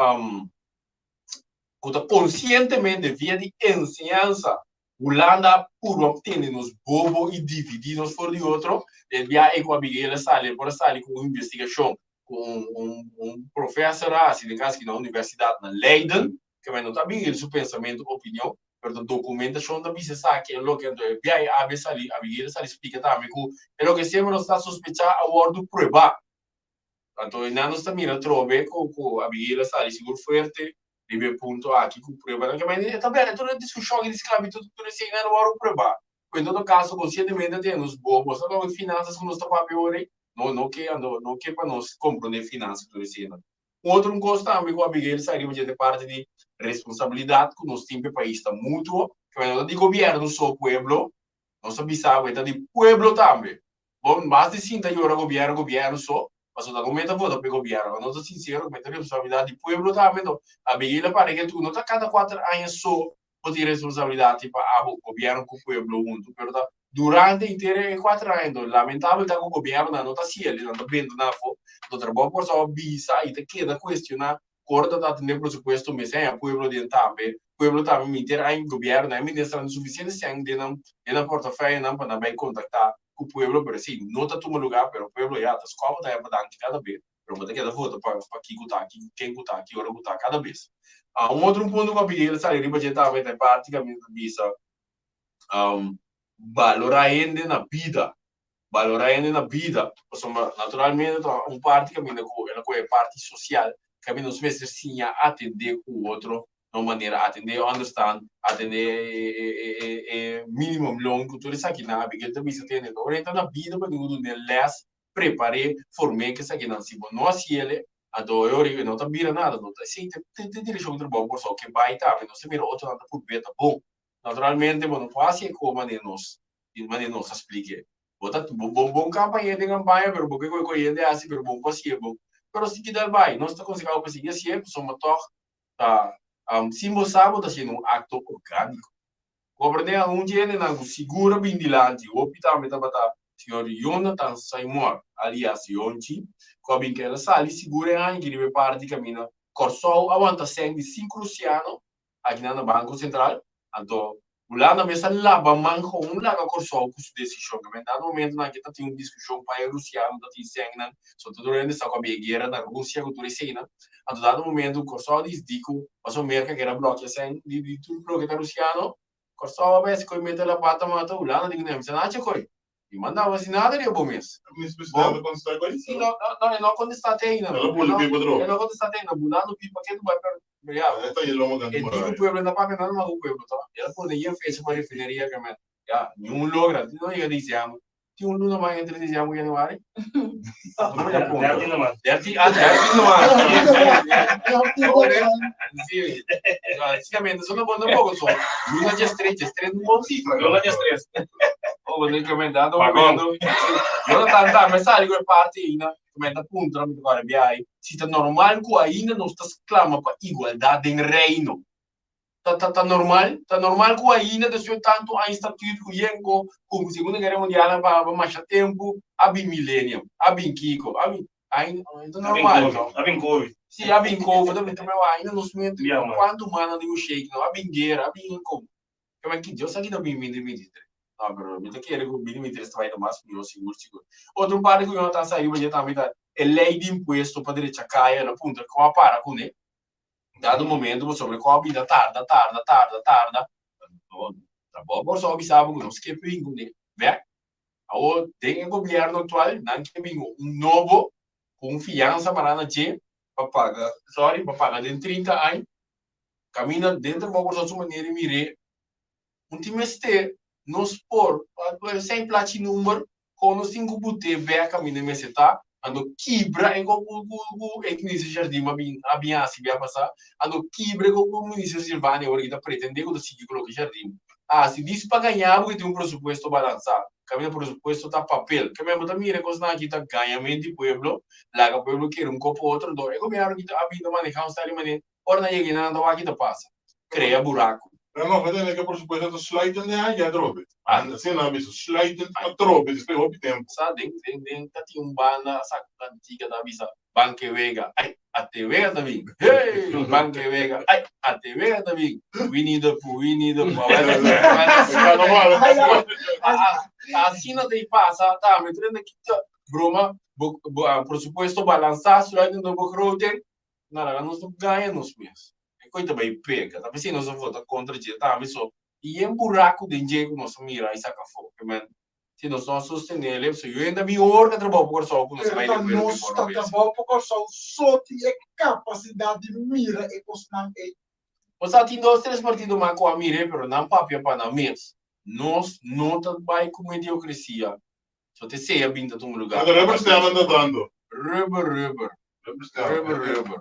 conscientemente via de enseñanza, Holanda puro obtenernos bobo y dividirnos por de otro, via com a Miguel sale com uma investigação com professor assim de caso que na universidade na Leiden, que vai notar Miguel seu pensamento, opinião, pero a documentação da bisa sabe que é o que via a Miguel sale explica também que é o que sempre nos está sospechar a bordo prova. Então, ainda nos está mirando trove com a Miguel sale seguro forte. Ribe punto aqui com prova, que mas também é toda discussão de escravidão tudo isso ainda não é prova. Em todo caso, conscientemente temos bobos, só finanças que nós está papel não que para nós compreender finanças tudo isso ainda. Outro coisa também com a Miguel saiu de parte de responsabilidade que nós temos país está mútuo, que não é de governo só pueblo, nós sabemos é de pueblo também. Bom, mais de 50 euros governo só mas o momento vota para o governo, não estou sincero, mas tem responsabilidade do povo também, a Bíblia para que tu não está cada 4 anos só, pode ter responsabilidade para o governo com o povo junto, mas durante inteiro 4 anos, lamentável que o governo não está se ele, não está vendo nada, não trabalha por só visa e te queda questionar, corta da atender presupuesto, mas é o povo de também, o povo também me interessa em governo, não é ministrando suficiente sangue na portafolho, não para bem contactar o povo, pero sim, não está tomando lugar, pero o povo já está escola, está para dar cada vez, pero vou ter que dar volta para quem está aqui, hora está cada vez. Outro ponto que eu pedi, ele saiu de também, é praticamente visa valorar ainda na vida, naturalmente, parte que é parte social, que a nos mestres sim a atender o outro, de uma maneira, atender, understand, atender mínimo longo, tudo isso aqui na vida, também se tem, então na vida, para ninguém les, preparei, formei, que isso aqui não se não assim ele, então eu não tá vira nada, não tá assim, tem direção de trabalho, por só que vai tá, não se mira outro nada por beta, bom, naturalmente, não faz como nos explique. Bom campanha de campanha, pero porque eu conheço assim, pero bom passeio, bom. Pero se quiser vai, nós está conseguindo conseguir sempre, somos todos tá símbolo sábado assim um acto orgânico. Governar dia não segura bem dilante, o hospital me tava senhor Jonathan Simon, alias Yonchi, que ela sali segura aí que ele parte de caminho. Corsol aguanta sangue 5 Luciano aqui na Banco Central, então lá na mesa lava manco lá com Corsol com sua decisão, que no momento na que tá tem uma discussão para a Rússia, não tem sangue, só todo mundo está com a guerra na Rússia, com tudo isso, a dado momento o Corsol dico, mas o mercado que era bloqueio sangue de tudo bloqueio da Russiano, Corsol a vez que mete la pata mata o lá, não digo nem se nada coi. E mandava assim nada de bom mês. Não contestar com isso? Não contestar ainda. Ela pula o pipa de novo. Não contestar ainda, mudando o pipa que tu vai para Então ele não ganha. e digo o povo não paga nada, mas o povo tá. Ela pode ir fez uma refineria que me nenhum logra, não ia dizer tinha luna mais entre dezembro e januário. Não me aponta. Derti não basicamente sono buono poco solo. Luna de estreita não bom cifra. Luna de estreita. Oh, vou encomendar do momento. Eu não tá, mas sabe que parte ainda, comenta punto, não me agora viai. Se tá normal que ainda não está clama para igualdade em reino. Tá normal que ainda desceu tanto a instituto Yenko como Segunda Guerra Mundial para mais tempo, a millennium, a Kiko, ainda normal. A Covid. Sim, a Covid também ainda nos momentos quanto humano de shake, não, a guerra, como. Como é que Deus aqui também me demite. Não, pero me que ele me demite vai no máximo, eu seguro. Outro parte que eu tá saindo já também tá lei de imposto para direita caia na ponta com a para com ele. Dado momento, sobre qual a vida tarda. Tá bom, por só sabe que não se quer pingo, né? Vê? Agora, tem o governo atual, não quer pingo, novo, com fiança para a gente, para pagar dentro de 30 anos, caminha dentro do bolso de maneira e mire, time este, nos por, sem platinum número, com os 5 bute, vê, caminha me tá ando quebra em o Ministro Jardim abia assim vai passar ando quebra com o Ministro Silvânia agora que está pretendendo que se coloque Jardim se diz para ganhar porque tem presupuesto balançado caminho presupuesto tá papel que mesmo também recostar aqui tá ganhamento de pueblo lá que o pueblo quer copo outro do é governo que tá abrindo manejar um tal maneira ora não chega nada aqui tá passa cria buraco. No, vedete che por supuesto to sliden ne hai drobe. Se não visto sliden a drobe, se pegou tempo. Sabe, tem banda saca antiga da visa Banque Vega. Ai, a TV também. Hey, Banque Vega. Ai, a TV também. We need a assim não tem passa, tá, me treinando aqui broma, pressuposto balançar, sliden do Bocroten. Nada, nós não ganhamos mesmo. Coisa bem pega, tá pensando nós vamos contra gente, tá, mas só e buraco de dinheiro nós mira e saca fogo, mas se nós não sostener, se eu ainda me orga trabalho por só com nós vai depois nós está trabalhando por só tem capacidade de mira e constar Os ati 2-3 partidos mais com a mira, pero não papia para mês. Nós não vai com mediocracia. Só te sei a vinda de lugar. Mas rubber está andando. Rubber.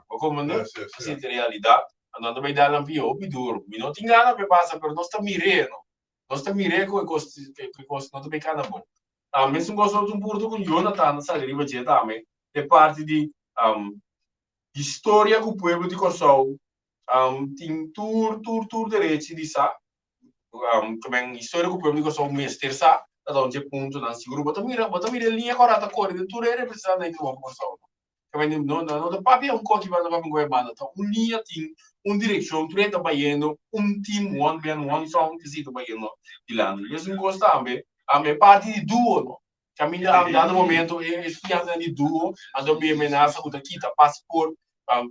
Como não? Assim, realidade. Andando bem dar um pio, duro. Me não tem nada para passar, mas nós estamos mirando. Nós estamos mirando com o custo não tem cada bom. Mesmo gosto de porto com Jonathan, sabe, riba de também. é parte de história que o povo de Kosovo tem tour direito de sa também história que o povo de Kosovo mestre sa da onde ponto não seguro bota mira linha correta cor de tour é representante do Kosovo também não da papel coque vai levar com banda então linha tem direção tu entra baiano team one band one song que se do baiano de lá isso não gosta também a parte de duo no caminha a dado momento é fiando de duo a do bem ameaça com aqui tá passaporte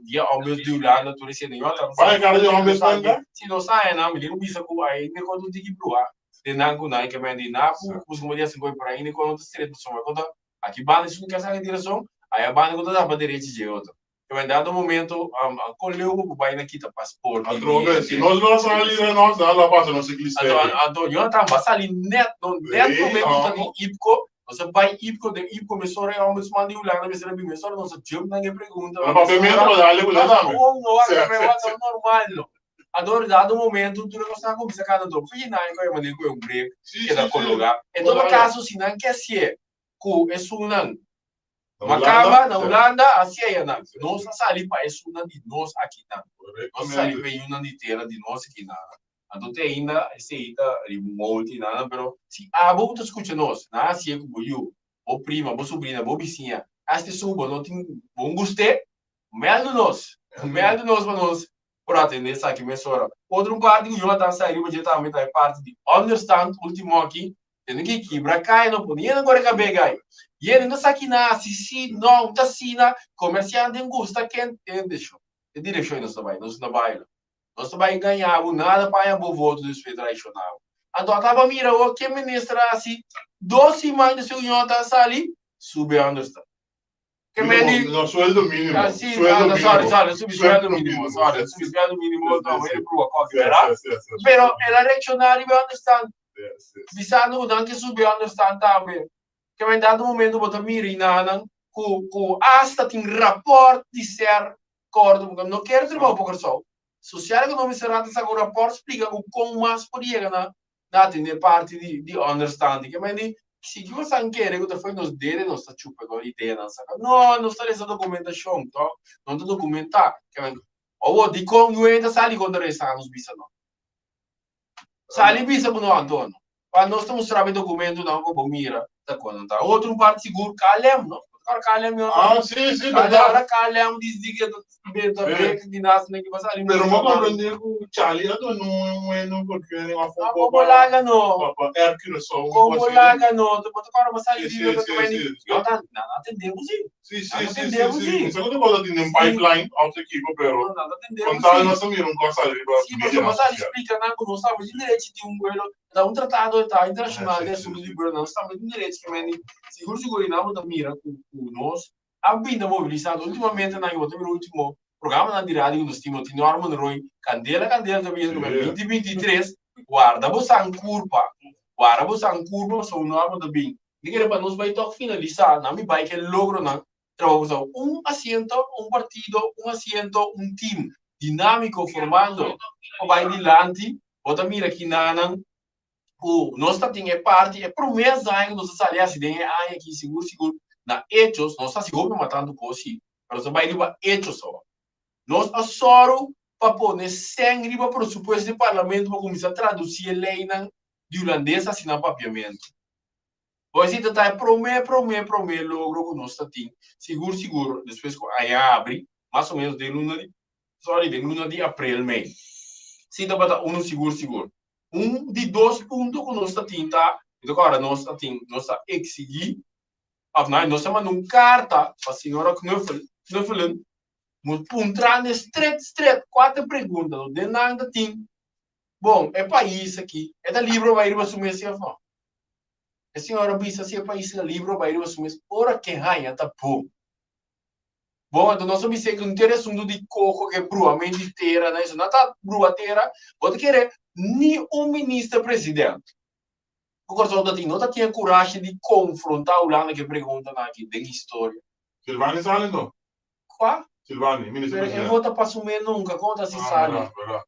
dia ao mesmo de lá na turismo de outra vai cara de homem banda se não sai não me digo bisa com aí me quando digo proa de nango na que me de na os como dia se foi para aí quando tu se só quando aqui banda isso não quer sair direção aí a banda quando dá para direita de outra que vai dado momento colheu o pai na quita passaporte a droga se nós não saímos nós lá passa no ciclista Antônio tá passando net no momento de Ipco você vai Ipco de Ipco me sora é um mesmo de Ulana me será bem me sora não se chama ninguém pergunta não para mim não dá ali não é normal adoro dado momento tu não está com essa cara do final que é maneiro que é break que dá colocar em todo caso se não quer ser com isso não Macaba na Holanda assim é não nós ali para isso não de nós aqui não nós ali para uma de terra de nós aqui não então tem ainda aceita remote nada pero se você escuta nós na assim como eu ou prima ou sobrinha ou vizinha este subo não tem bom gosto meldo nós para nós por atender essa aqui mesora outro parte que eu tá saindo porque também tá parte de understand último aqui tem que quebrar cai não podia agora que pegar e ele não sabe na se não tá sina comerciante tem gosta quem tem deixou e direção nós não vai nós vai ganhar nada para o voto do federacional então acaba mira o que ministra assim 12 mais de senhor tá ali sube understand que me diz no sueldo mínimo assim sueldo mínimo então ele pro qualquer verá pero el regional vai understand visando não que sube understand também que vai dado momento botar mira e nada com hasta tem rapport de ser cordo não quero trabalhar por só social econômico será essa com rapport explica como mais podia na atender parte de understanding que vai dizer se que você não quer que foi nos dele não está chupa com ideia não está essa documentação então não está documentar que vai ou de como eu ainda sali quando regressamos bisa não sali bisa com o Antônio para nós estamos trabalhando documento não como mira tá quando tá outro parte seguro calem não calem sim agora calem diz que da break de nas nem que você ali pero mo comprender que Charlie não porque uma foto como laga não Hércules só como laga não tu botar para passar ali que também eu tá não atendemos sim só que pode ter um pipeline out equipe pero não atendemos contar nós também não consegue sim mas você explica não como sabe de direito de um tratado internacional de assuntos de não estamos de direito que men seguro não da mira com nós a vida mobilizada ultimamente na último programa na rádio do Stimo Tino Armand Roy Candela também no 2023 guarda você a curva sou norma da bem diga para nós vai tocar finalizar na mi vai que logro na trabalhar asiento partido asiento team dinâmico formando o vai dilante bota mira aqui na nós tem parte é promessa aí nós aliás tem aí aqui seguro na hechos nós está seguro matando coisa mas vai levar hechos só nós assoro para pôr sangue para pressuposto do parlamento para começar a traduzir a lei de holandês assinar papiamento pois então tá promê logro que nós tem seguro depois aí abre mais ou menos de luna de abril mês se dá para seguro de 2 pontos que nós tem tá então agora nós exigir nós estamos numa carta para a senhora Knuffelen entrar straight 4 perguntas de nada tem bom é país aqui é da livro vai ir para assumir se não a senhora bisa se é país da livro vai ir para assumir ora que raia tá bom então nós vamos dizer que não tem assunto de coco que é bruamente inteira né isso não tá bruateira pode querer nem ministro presidente o corso da não tinha coragem de confrontar o Holanda que pergunta aqui da história Silvani sale não qual Silvani ministro presidente eu vou para assumir nunca conta se sale Verá.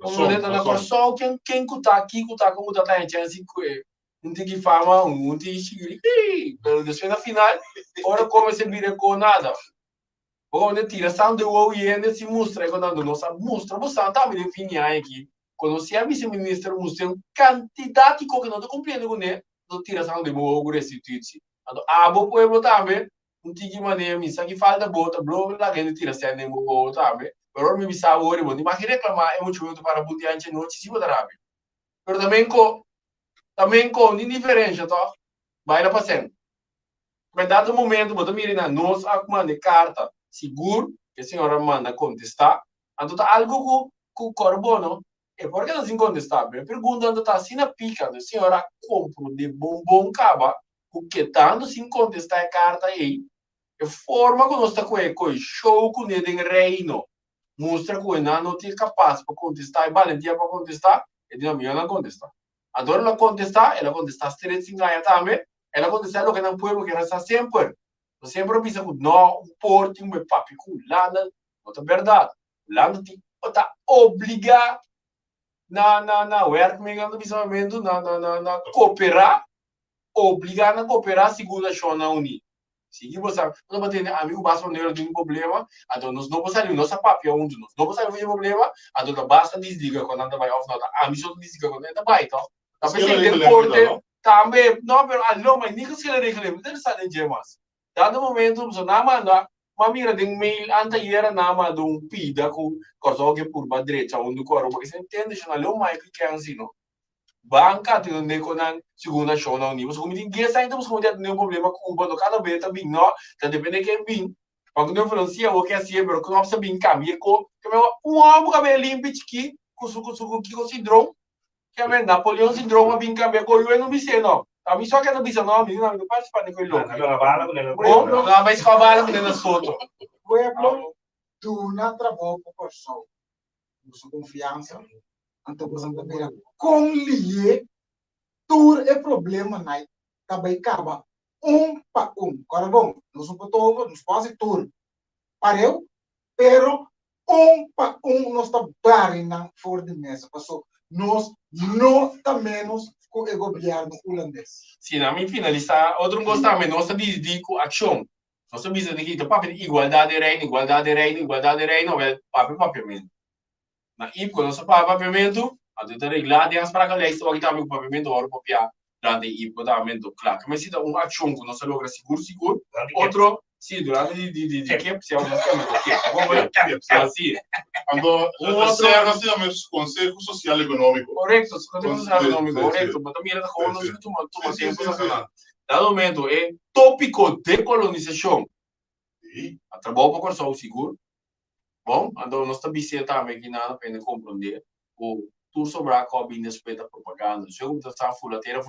como dentro da corso quem tá aqui tá como tá a chance que um tiki fama, um tiki chigiri, pero depois na final, ora como se vira com nada. Quando tira de o e se mostra, quando não sabe, mostra, você tá me definindo aqui. Quando se a vice-ministro mostra um candidato que não está cumprindo com ele, não tira de o o restituir-se. A bo pueblo também, um tiki maneira, missa que falta bota, blog lá que tira de o também. Pero me bisa ori, mas imagina reclamar é muito muito para butir antes noite se botar rápido. Pero também com indiferença, tá? Vai lá passando. Mas dado momento, botar mirina, nós a manda carta seguro que a senhora manda contestar, então algo que o carbono é porque não se contestar. Perguntando tá assim na pica, a senhora compra de bombom caba, o que tanto se contestar a carta aí, é forma que nós está com show com ele em reino. Mostra que não é capaz para contestar, e valentia para contestar, e diz, não contestar. Agora ela contestar direito sem ganhar também, ela contestar o que não pueblo que resta sempre. Eu sempre penso que não, o porto, o papi, lá não é verdade. Lá não está obrigado na work, na cooperar, obrigado a cooperar segundo a Shona Uni. Se você não vai ter amigo basta não tem problema, então nós não podemos nossa papel onde nós não podemos ter problema, então basta desliga quando anda vai off nota, a mim só desliga quando anda vai, então. Tá pensando em porte também, não, pero alô, mas nem que se ele reclame, não está nem gemas. Dado momento, você não manda, uma mira de mail anterior na manda pida com coisa que por ba direita onde coro, porque você entende, se não mais que é assim, não. Banca tem onde com a segunda show na Uni, você como ninguém sai, então você não tem nenhum problema com o banco, cada vez tá bem, não, tá depende quem bem. Quando eu falo assim, o que é assim, pero que não precisa bem caminhar com, que um homem cabelo limpo aqui, com suco que considerou, que é Napoleão síndrome bem caminhar com eu não me sei não. A mim só que não bisa não, não participa de coisa louca. Não vai escovar com ele solto. Pueblo, tu não trabalha com pessoa, com confiança. Então, você também com lié, tudo é problema, né? Também acaba para Agora, bom, nós somos todos, nós quase tudo. Pareu, pero para nós está barrendo fora de mesa. Passou, nós não está menos com o governo holandês. Sim, a mim finalizar, outro gostava, nós está dizendo ação. Nós está dizendo que o papel igualdade de reino, papel mesmo. Na IPCO, nosso papiamento, a gente reglado as para que a lei está aqui também o papiamento, agora copiar durante IPCO também, claro. Mas se dá uma ação que nós logra seguro, outro, sim, durante de que se é uma que assim. Então, serve assim o Conselho Social Econômico. Correto, Conselho Social Econômico, correto. Mas também era como nós tomamos tempo nacional. Dado momento é tópico de colonização. A trabalho para cortar o seguro. Bom, então nós também também que nada para compreender o tudo sobre a COVID depois da propaganda. Se eu estou fulateira,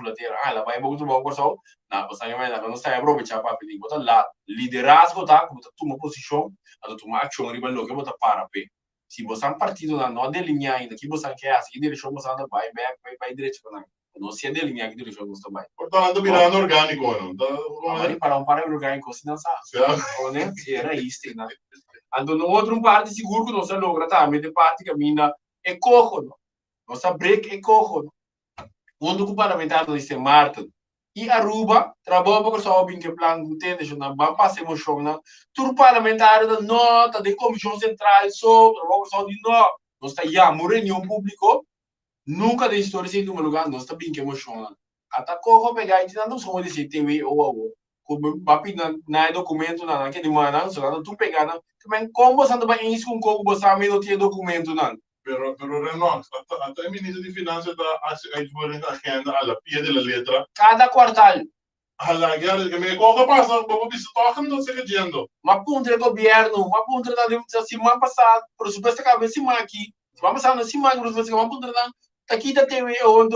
ela vai muito bom por só, na você vai na nós está aproveitar para pedir, botar lá liderazgo tá, como tá uma posição, a tomar ação riba logo botar para pé. Se você é um partido não delinhar ainda, que você quer assim, direção você anda vai direito para não se delinhar que direção você vai. Portanto, virando orgânico, não? Para um orgânico, se não sabe, né? Se era isso, né? Ando no outro parte seguro que nós logra também de parte que a mina é cojo, nossa break é cojo. Quando o parlamentar disse Martin e Aruba trabalha para só bem que plano entende, já não vai passar emoção não. Tudo parlamentar da nota de comissão central sobre trabalha só de nós está já uma reunião pública nunca de história sem número lugar nós está bem que emoção não. Até cojo pegar e não somos de TV ou papi na documento na que demanda não tu pegar não também como você anda bem isso com como você não tem documento não pero Renan até o ministro de Finanças está uitvoering agenda a pie de la letra cada quartal a la guerra que me coca passa como visto toca não sei dizendo uma punta do governo uma punta da semana passada por suposto que a vez semana aqui vamos passar na semana por suposto que uma punta da aqui da TV onde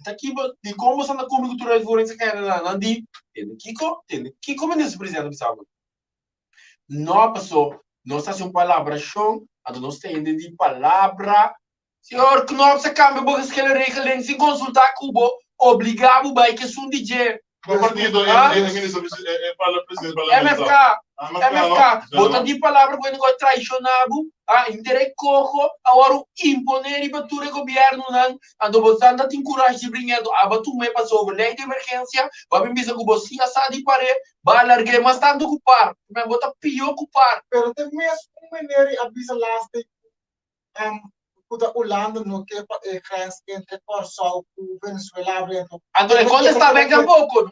aqui de como você anda com cultura de forense que era não de Kiko ministro presidente sabe não passou não está sem palavra chão a nós temos de palavra senhor Knopf se cambia porque que ele regra sem consultar Cuba obrigado vai que são DJ o partido é ministro para presidente MFK MFK, bota di palavra quando go traicionado, interesse coco, agora imponer e bater o governo não, ando botando tem coragem de brincar, abatu me passou over lei de emergência, vai me dizer que você está de pare, vai largar mas tanto ocupar, me bota pior ocupar. Pero tem mesmo maneira avisa lastig puta Holanda no que grens entre Corsol e Venezuela rento. Ando le conta está bem um pouco.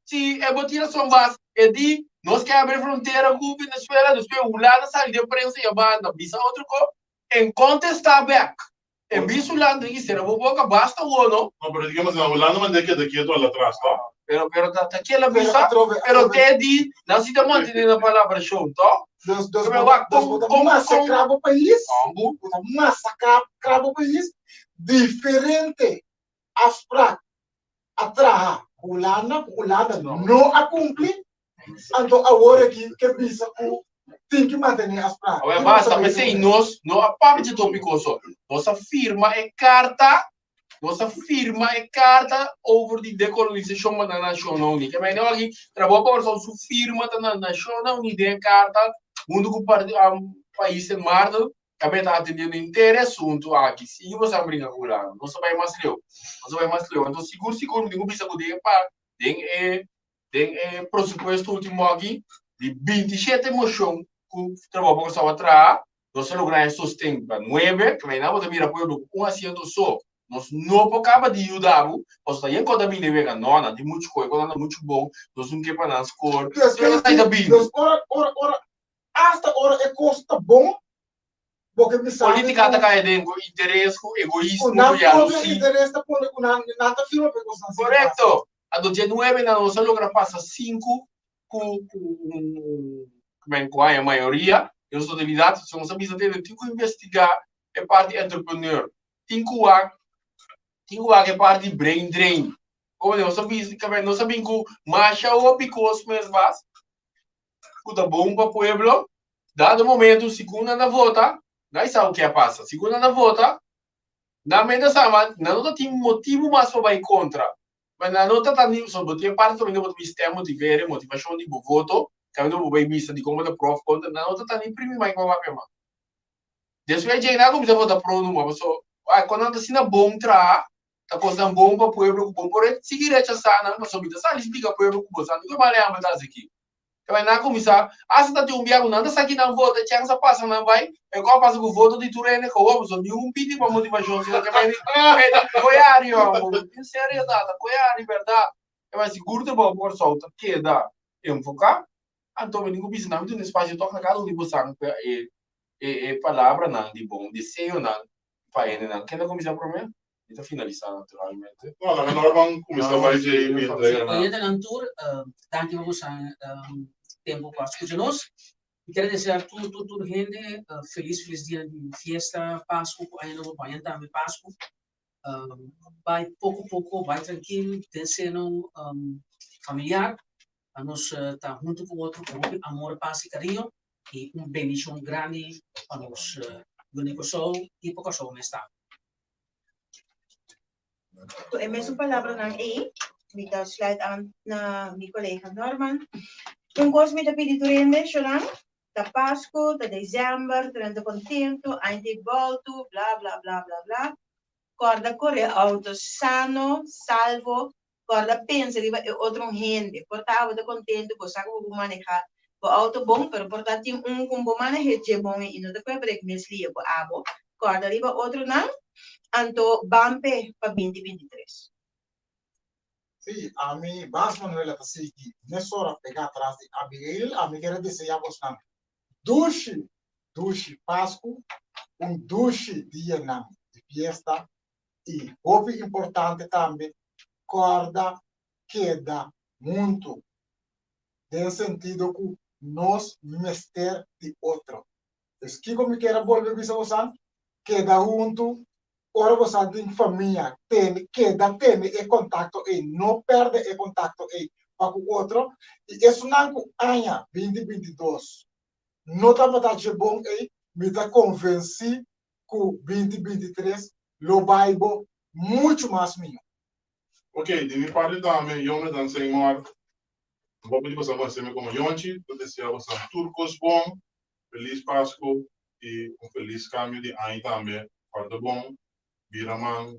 Se é botar só base, é de nós que abrir fronteira com Venezuela, nós que Holanda sai de prensa e banda, bisa outro co, em conta está back. É bicho Holanda que será boca basta ou não? No, pero digamos, en Holanda man de que de quieto al atrás, ¿no? Pero tá aqui ela bisa, pero te di, não se te mantém na palavra show, tá? Dos massacrar o país, massacrar o país, diferente as pra atrás. Holanda não a cumpre, então agora que bisa o tem que manter as pra. Agora basta, mas sem nós, não a parte de tópico só. Nossa firma é carta over die decolonização na National Unie. Que não aqui trabalha para sua firma na National Unie de carta, mundo com país em mardo, que está atendendo inteiro assunto aqui. Se você brinca com lá, não vai mais leu. Então seguro, digo bisa que tem pressuposto último aqui de 27 moção que trabalha para sua atrás, nós logramos sustento para 9, que não vamos mirar por um assento só. Nós não podemos ajudar, nós estamos com a minha vega nona, de muito coisa, quando muito bom, nós não queremos nas cores. Ora, hasta hora é custa bom, porque me sabe. Política está caindo interesse, egoísmo, não interesse por nada firma para nós. Correto. A do dia 9 nós logra passar 5 com a maioria, e as autoridades são sabidas de ter que investigar a parte entrepreneur, tem que parte de brain drain. Como nós sabemos que marcha ou picos mesmo, que tá bom para o povo, dado momento, segunda na vota, não sabe o que passa. Segunda na vota, na mente sama, não tem motivo mais para ir contra. Mas não está tão só botar parte também do sistema de ver motivação de voto, que não vai vista de como da prof contra, não está tão imprimir mais com a pema. Depois de nada como já vota pro numa pessoa, quando anda assim na bom tra, tá coisa bom para o povo, bom por seguir essa sana, mas sobre isso ali explica para o povo, você não vai lá mandar aqui. Vai na comissão, asa tá um biago nada aqui não vota, chance passa não vai, é qual passa com o voto de Turene com o pessoal de pedido para motivação, se que vai apoiar em seriedade, apoiar em verdade, é mais seguro de bom por solta, que dá enfocar, então eu digo não tem espaço toca na cada um de vocês é palavra não de bom, de seio não, para ele não, que na comissão primeiro está finalizando naturalmente. No, la norma comissão vai de Ainda na tour, tanto vamos a tempo para escutar-nos. Quero desejar tudo gente feliz dia de festa, Páscoa, ainda vou para também Páscoa. Vai pouco, vai tranquilo, sendo familiar, a nós estar junto com o outro, com amor, paz e carinho, e bendição grande para nós, único sou e pouco sou está. É mesmo palavra ng A, bitaw slide aan na mi collega Norman. Kung gosto me da pediturende, lang, da Pasko, da December, trenta contento, ainda volto, bla bla bla bla bla. Corda corre auto sano, salvo, corda pensa di outro gente, portava da contento, cosa que vou manejar. O auto bom, pero portati com bom manejar je bom e não depois break mesli ko abo. Corda riba outro não. Anto Bampe para 2023. Sim, a mim, Bas Manuela está assim, nessa hora pegar atrás de Abigail, a mim quer dizer, você duche Páscoa, duche dia de fiesta, e houve importante também, corda queda muito, no sentido que nós mester de outro. Então, que como quer volver a usar, queda junto, ora você tem família, tem e contato e não perde e contato e para o outro. E isso não é ano 2022. Não está batendo bom e me está convencido que 2023 lo vai muito mais melhor. Ok, de minha parte também, eu me dou senhor, Vou pedir para você como Yonchi, eu desejo você turcos bom, feliz Páscoa e feliz câmbio de ano também. Guarda bom, vira man,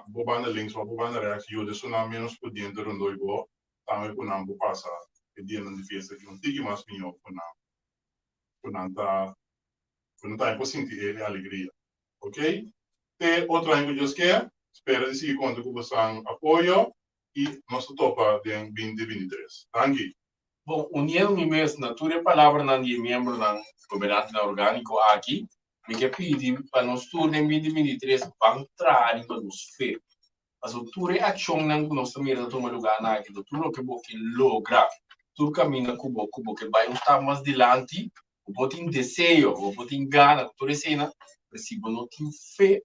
bobana links, bobana rechts, eu de na menos por dentro do doido, também por não passar, que dia não de festa que não tem mais minho por não tá impossível alegria, ok? E outra coisa que eu quero, espero que se conta com você apoio e nossa topa de 2023. Tangi. Bom, união e mês natura palavra não de membro do governante orgânico aqui, me que pedir para nós turno em 2023 contrário para nos fer. Mas o tour é ação não nós também não toma lugar na aqui, tudo que vou que logra, tudo caminho cubo que vai estar mais adiante, o botin desejo, o botin gana, tudo isso aí, se não tem fé,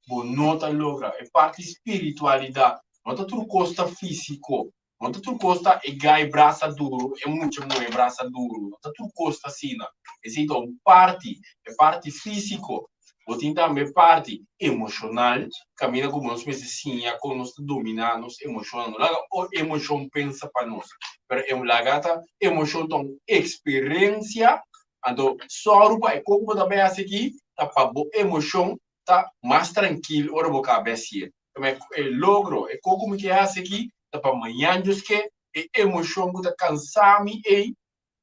não tá logra, é parte espiritualidade, não tá tudo costa físico. Não tá tudo costa e gai braça duro, é muito braça duro, não tá tudo costa assim, não. É então parte físico, ou tem também parte emocional, caminha como nós mesmos com nós dominar nos emoções, ou emoção pensa para nós, mas é uma gata emoção então experiência, então só rupa é como também aqui, tá para emoção tá mais tranquilo, ora boca cabeça, também é logro, é como que é aqui para amanhã just que emoção que tá cansado e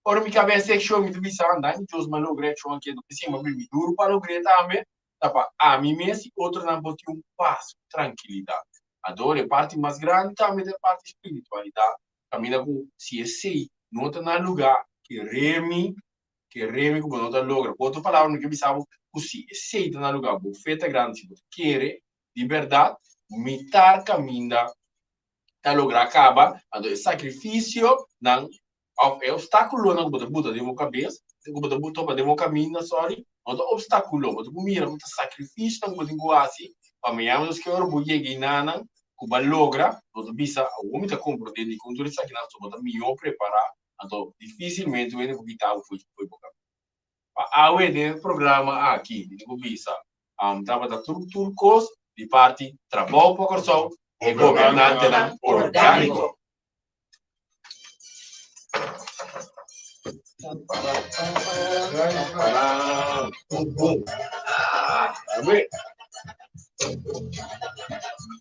ora me cabeça é que eu me devia andar e os malogres que eu aqui do cima me duro para lograr também para a mim mesmo outro não pode passo tranquilidade adoro a parte mais grande também da parte espiritualidade caminha com se esse não tá no lugar que reme como não tá logra outra palavra que me sabe se esse tá no lugar bufeta grande se quer liberdade mitar caminha a lograr acaba, o sacrifício não é obstáculo não botar buta de uma cabeça, botar buta para de uma caminho sorry, não obstáculo, botar mira muito sacrifício não botar iguasi, para mim anos que eu vou chegar nana, cuba logra, botar bisa, o homem tá comprando de cultura isso aqui não só botar melhor preparar, então dificilmente ele vai quitar o foi boca. A o programa aqui, de bisa, tava da turcos de parte trabalho para corção e governante orgânico.